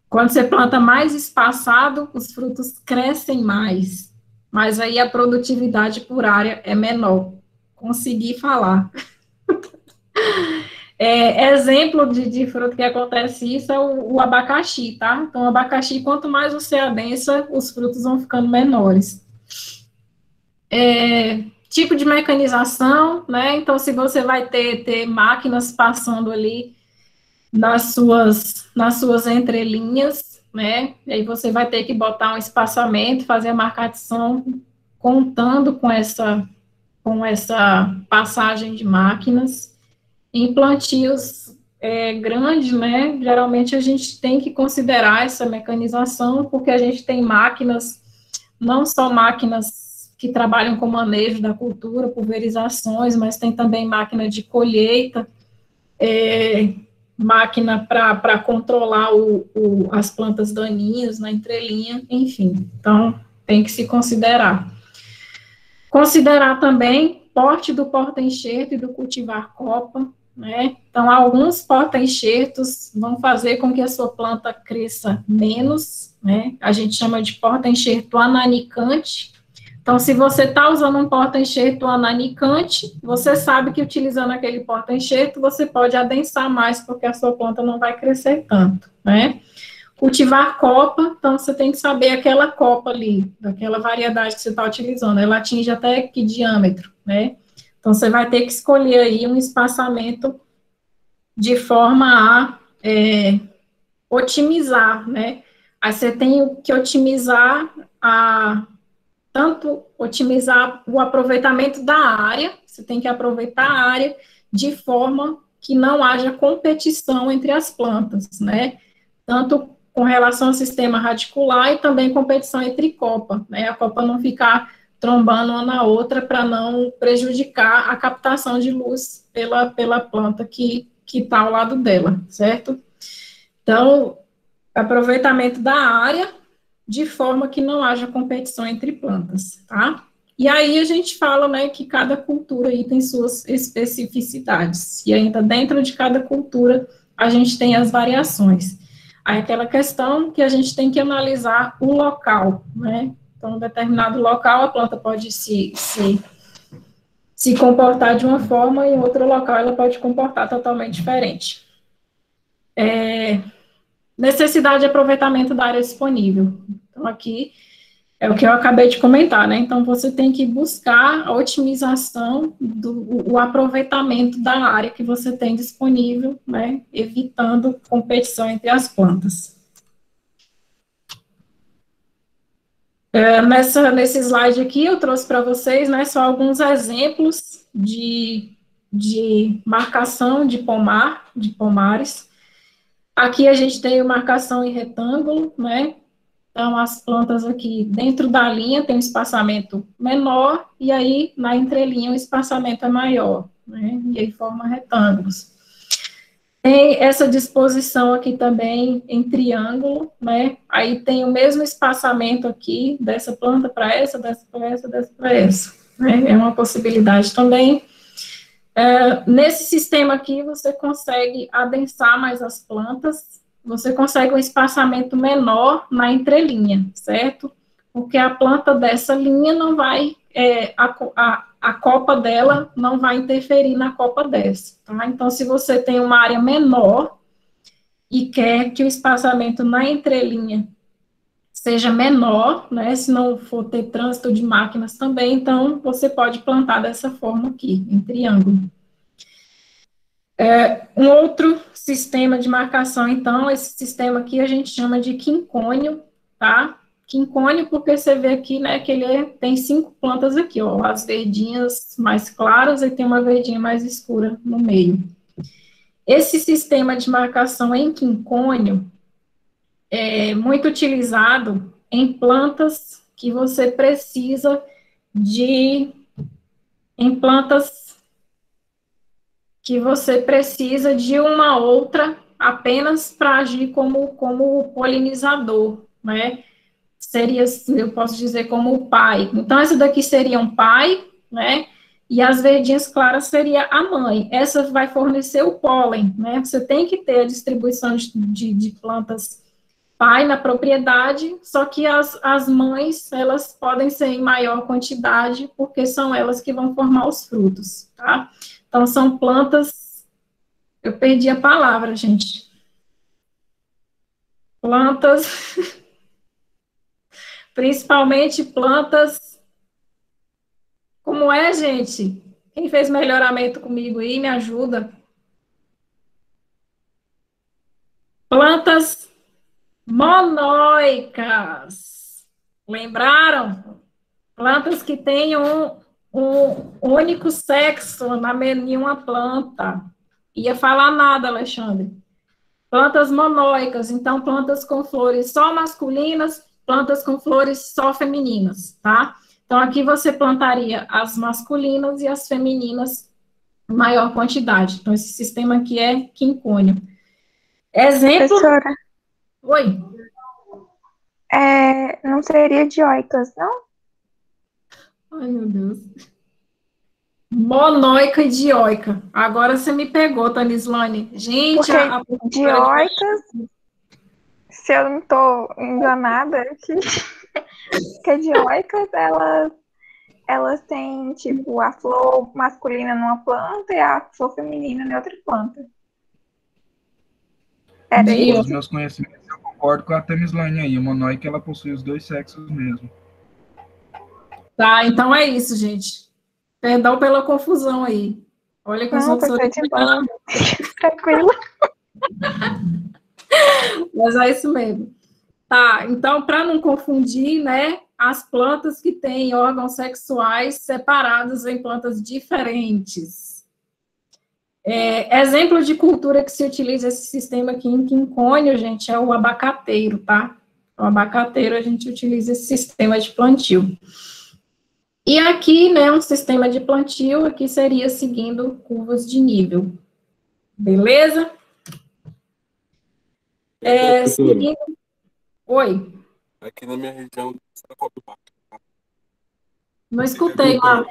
Quando você planta mais espaçado, os frutos crescem mais, mas aí a produtividade por área é menor. Consegui falar. Exemplo de fruto que acontece isso é o abacaxi, tá? Então, o abacaxi, quanto mais você adensa, os frutos vão ficando menores. Tipo de mecanização, né? Então, se você vai ter máquinas passando ali nas suas entrelinhas, né? E aí você vai ter que botar um espaçamento, fazer a marcação contando com essa passagem de máquinas. Em plantios grandes, né, geralmente a gente tem que considerar essa mecanização, porque a gente tem máquinas, não só máquinas que trabalham com manejo da cultura, pulverizações, mas tem também máquina de colheita, máquina para controlar as plantas daninhas na entrelinha, enfim. Então, tem que se considerar. Considerar também porte do porta-enxerto e do cultivar copa, né? Então, alguns porta-enxertos vão fazer com que a sua planta cresça menos, né? A gente chama de porta-enxerto ananicante. Então, se você está usando um porta-enxerto ananicante, você sabe que utilizando aquele porta-enxerto, você pode adensar mais, porque a sua planta não vai crescer tanto, né? Cultivar copa, então você tem que saber aquela copa ali, daquela variedade que você está utilizando, ela atinge até que diâmetro, né? Então você vai ter que escolher aí um espaçamento de forma a otimizar, né? Aí você tem que otimizar tanto otimizar o aproveitamento da área, você tem que aproveitar a área de forma que não haja competição entre as plantas, né? Tanto com relação ao sistema radicular e também competição entre copa, né? A copa não ficar trombando uma na outra para não prejudicar a captação de luz pela planta que está ao lado dela, certo? Então, aproveitamento da área de forma que não haja competição entre plantas, tá? E aí a gente fala, né, que cada cultura aí tem suas especificidades, e ainda dentro de cada cultura a gente tem as variações. Aí aquela questão que a gente tem que analisar o local, né? Então, em determinado local a planta pode se comportar de uma forma e em outro local ela pode comportar totalmente diferente. Necessidade de aproveitamento da área disponível. Então, aqui é o que eu acabei de comentar, né? Então, você tem que buscar a otimização o aproveitamento da área que você tem disponível, né? Evitando competição entre as plantas. Nesse slide aqui, eu trouxe para vocês, né, só alguns exemplos de marcação de pomares. Aqui a gente tem marcação em retângulo, né? Então, as plantas aqui dentro da linha tem um espaçamento menor, e aí na entrelinha o espaçamento é maior, né? E aí forma retângulos. Tem essa disposição aqui também em triângulo, né? Aí tem o mesmo espaçamento aqui, dessa planta para essa, dessa para essa, dessa para essa, né? É uma possibilidade também. Nesse sistema aqui, você consegue adensar mais as plantas, você consegue um espaçamento menor na entrelinha, certo? Porque a planta dessa linha não vai, a copa dela não vai interferir na copa dessa, tá? Então, se você tem uma área menor e quer que o espaçamento na entrelinha seja menor, né? Se não for ter trânsito de máquinas também, então você pode plantar dessa forma aqui, em triângulo. Um outro sistema de marcação, então, esse sistema aqui a gente chama de quincônio, tá? Quincônio porque você vê aqui, né, que ele tem 5 plantas aqui, ó, as verdinhas mais claras e tem uma verdinha mais escura no meio. Esse sistema de marcação em quincônio é muito utilizado em plantas que você precisa de uma outra apenas para agir como polinizador, né? Seria, eu posso dizer, como o pai. Então, essa daqui seria um pai, né? E as verdinhas claras seria a mãe. Essa vai fornecer o pólen, né? Você tem que ter a distribuição de plantas pai na propriedade, só que as mães, elas podem ser em maior quantidade, porque são elas que vão formar os frutos, tá? Então, são plantas... Eu perdi a palavra, gente. Plantas... Principalmente plantas... Como é, gente? Quem fez melhoramento comigo aí, me ajuda. Plantas monóicas. Lembraram? Plantas que tenham um único sexo em uma planta. Ia falar nada, Alexandre. Plantas monóicas, então plantas com flores só masculinas, plantas com flores só femininas, tá? Então, aqui você plantaria as masculinas e as femininas em maior quantidade. Então, esse sistema aqui é quincônio. Exemplo... Professora, Oi. não seria dioicas, não? Ai, meu Deus. Monóica e dioica. Agora você me pegou, Tanislane. Gente, porque dioicas, se eu não estou enganada, que dioicas, elas têm, tipo, a flor masculina numa planta e a flor feminina em outra planta. Os meus conhecimentos, eu concordo com a Temislane aí, a monóica ela possui os dois sexos mesmo. Tá, então é isso, gente. Perdão pela confusão aí. Olha que eu sou perfeito, então. Tranquilo. Mas é isso mesmo. Tá, então, para não confundir, né, as plantas que têm órgãos sexuais separados em plantas diferentes. Exemplo de cultura que se utiliza esse sistema aqui em quincônio, gente, é o abacateiro, tá? O abacateiro, a gente utiliza esse sistema de plantio. E aqui, né, um sistema de plantio, aqui seria seguindo curvas de nível. Beleza? Seguindo... Oi. Aqui na minha região, não escutei lá.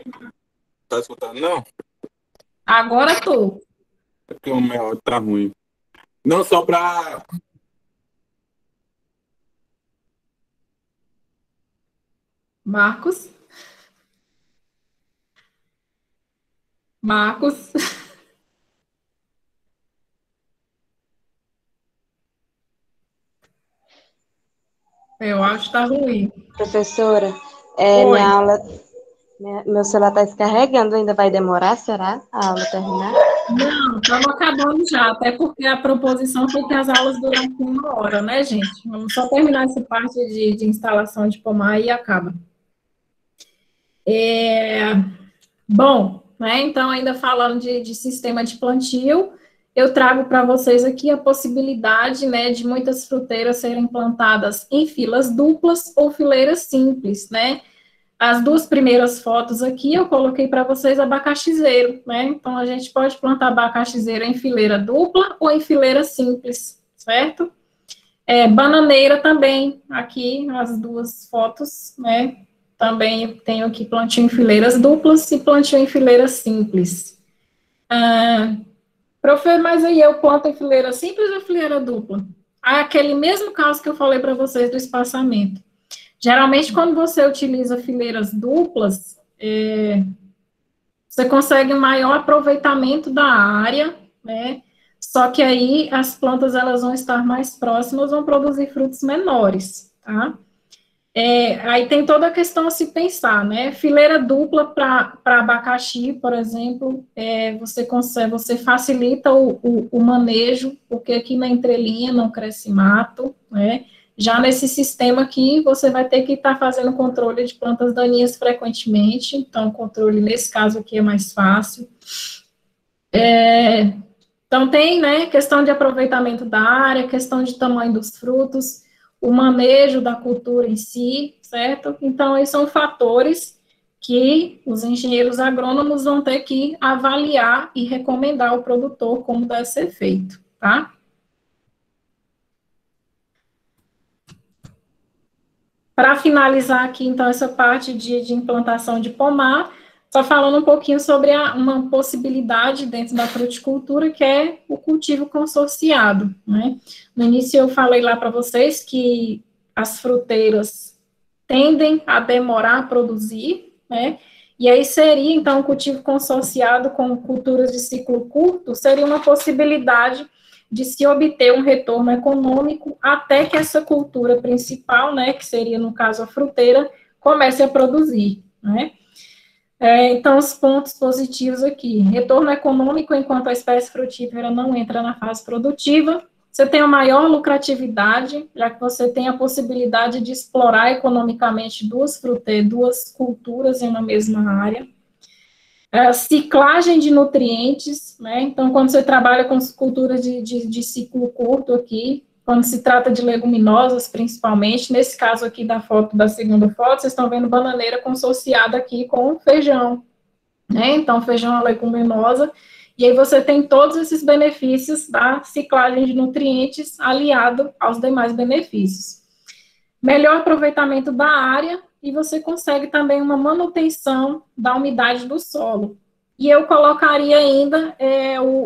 Tá escutando, não? Agora tô. É porque o meu áudio tá ruim. Não, só para... Marcos? Marcos? Eu acho que tá ruim. Professora, Oi. minha aula, meu celular está descarregando, ainda vai demorar, será? A aula terminar? Não, estamos acabando já, até porque a proposição foi que as aulas durassem 1 hora, né, gente? Vamos só terminar essa parte de instalação de pomar e acaba. Bom, né, então, ainda falando de sistema de plantio, eu trago para vocês aqui a possibilidade, né, de muitas fruteiras serem plantadas em filas duplas ou fileiras simples, né? As duas primeiras fotos aqui, eu coloquei para vocês abacaxizeiro, né? Então, a gente pode plantar abacaxizeiro em fileira dupla ou em fileira simples, certo? Bananeira também, aqui, as duas fotos, né? Também eu tenho aqui plantio em fileiras duplas e plantio em fileiras simples. Profe, mas aí eu planto em fileira simples ou fileira dupla? Aquele mesmo caso que eu falei para vocês do espaçamento. Geralmente, quando você utiliza fileiras duplas, você consegue um maior aproveitamento da área, né? Só que aí as plantas elas vão estar mais próximas, vão produzir frutos menores, tá? Aí tem toda a questão a se pensar, né? Fileira dupla para abacaxi, por exemplo, você facilita o manejo, porque aqui na entrelinha não cresce mato, né? Já nesse sistema aqui, você vai ter que estar fazendo controle de plantas daninhas frequentemente, então o controle nesse caso aqui é mais fácil. Então tem, né, questão de aproveitamento da área, questão de tamanho dos frutos, o manejo da cultura em si, certo? Então, esses são fatores que os engenheiros agrônomos vão ter que avaliar e recomendar ao produtor como deve ser feito, tá? Para finalizar aqui, então, essa parte de implantação de pomar, só falando um pouquinho sobre uma possibilidade dentro da fruticultura, que é o cultivo consorciado, né? No início eu falei lá para vocês que as fruteiras tendem a demorar a produzir, né? E aí seria, então, o cultivo consorciado com culturas de ciclo curto, seria uma possibilidade de se obter um retorno econômico até que essa cultura principal, né, que seria, no caso, a fruteira, comece a produzir, né? Então, os pontos positivos aqui, retorno econômico enquanto a espécie frutífera não entra na fase produtiva, você tem a maior lucratividade, já que você tem a possibilidade de explorar economicamente duas culturas em uma mesma área. Ciclagem de nutrientes, né? Então, quando você trabalha com culturas de ciclo curto aqui, quando se trata de leguminosas, principalmente, nesse caso aqui da segunda foto, vocês estão vendo bananeira consorciada aqui com feijão, né? Então, feijão é uma leguminosa, e aí você tem todos esses benefícios da ciclagem de nutrientes aliado aos demais benefícios. Melhor aproveitamento da área, e você consegue também uma manutenção da umidade do solo. E eu colocaria ainda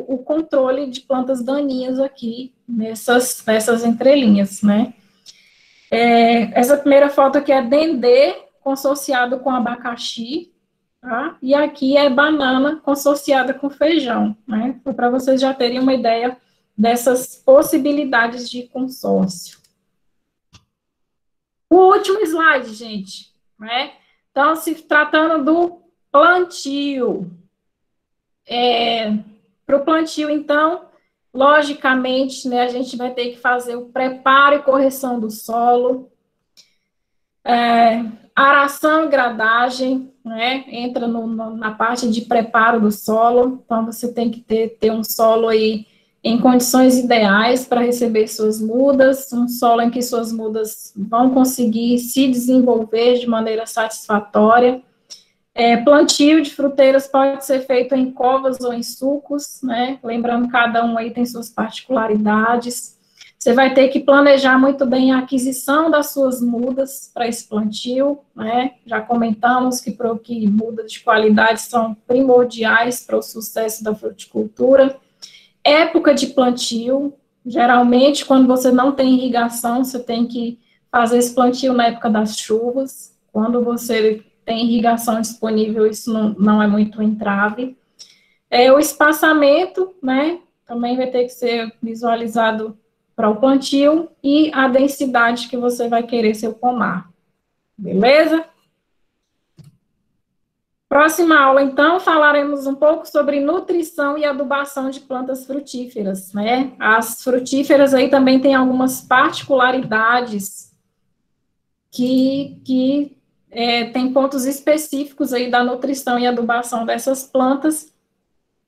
o controle de plantas daninhas aqui, nessas entrelinhas, né? Essa primeira foto aqui é dendê consorciado com abacaxi, tá? E aqui é banana consorciada com feijão, né? Para vocês já terem uma ideia dessas possibilidades de consórcio. último slide, gente, né? Então, se tratando do plantio. Para o plantio, então, logicamente, né, a gente vai ter que fazer o preparo e correção do solo, aração e gradagem, né, entra na parte de preparo do solo, então você tem que ter um solo aí em condições ideais para receber suas mudas, um solo em que suas mudas vão conseguir se desenvolver de maneira satisfatória. Plantio de fruteiras pode ser feito em covas ou em sulcos, né? Lembrando que cada um aí tem suas particularidades. Você vai ter que planejar muito bem a aquisição das suas mudas para esse plantio, né? Já comentamos que mudas de qualidade são primordiais para o sucesso da fruticultura. Época de plantio, geralmente quando você não tem irrigação, você tem que fazer esse plantio na época das chuvas. Quando você tem irrigação disponível, isso não é muito um entrave. O espaçamento, né, também vai ter que ser visualizado para o plantio e a densidade que você vai querer seu pomar. Beleza? Próxima aula, então, falaremos um pouco sobre nutrição e adubação de plantas frutíferas, né? As frutíferas aí também têm algumas particularidades que tem pontos específicos aí da nutrição e adubação dessas plantas,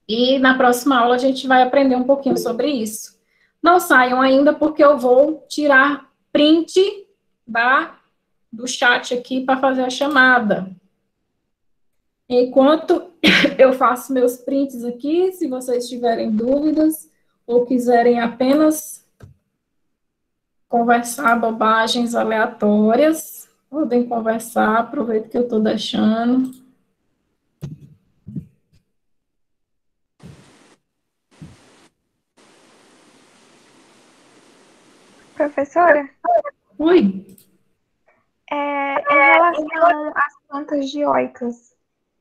e na próxima aula a gente vai aprender um pouquinho sobre isso. Não saiam ainda, porque eu vou tirar print do chat aqui para fazer a chamada. Enquanto eu faço meus prints aqui, se vocês tiverem dúvidas ou quiserem apenas conversar bobagens aleatórias, podem conversar, aproveito que eu estou deixando. Professora? Oi. Em relação às plantas dioicas,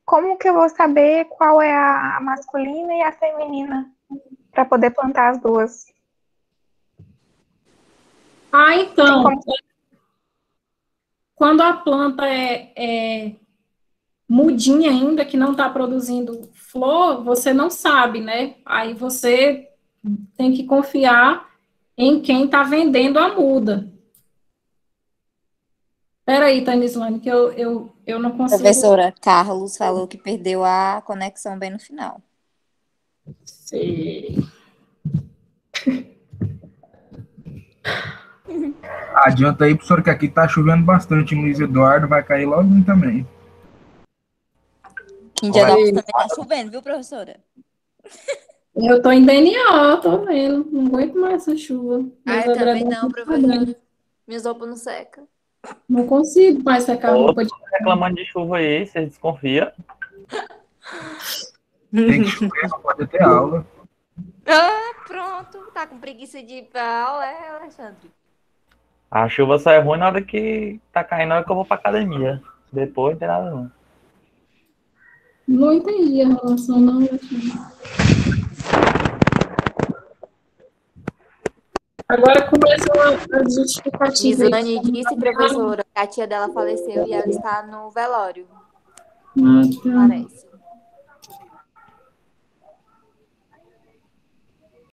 como que eu vou saber qual é a masculina e a feminina para poder plantar as duas? Então, quando a planta é mudinha ainda, que não está produzindo flor, você não sabe, né? Aí você tem que confiar em quem está vendendo a muda. Peraí, Tanislane, que eu não consigo... Professora, Carlos falou que perdeu a conexão bem no final. Sei. Adianta aí, professora, que aqui tá chovendo bastante em Luiz Eduardo, vai cair logo também. Em Indianápolis também tá chovendo, viu, professora? Eu tô em DNA, tô vendo. Não aguento mais essa chuva. Eu também não, professora. Minhas roupas não secam. Não consigo mais secar a roupa. Reclamando de chuva aí, você desconfia? Tem que chover, não pode ter aula. Pronto. Tá com preguiça de ir pra aula, Alexandre? A chuva só é ruim na hora que tá caindo, na hora que eu vou pra academia. Depois não tem nada não. Não entendi a relação, não. Agora começam as justificativas. Gislane disse, professora, que a tia dela faleceu e ela está no velório. Tá. Parece.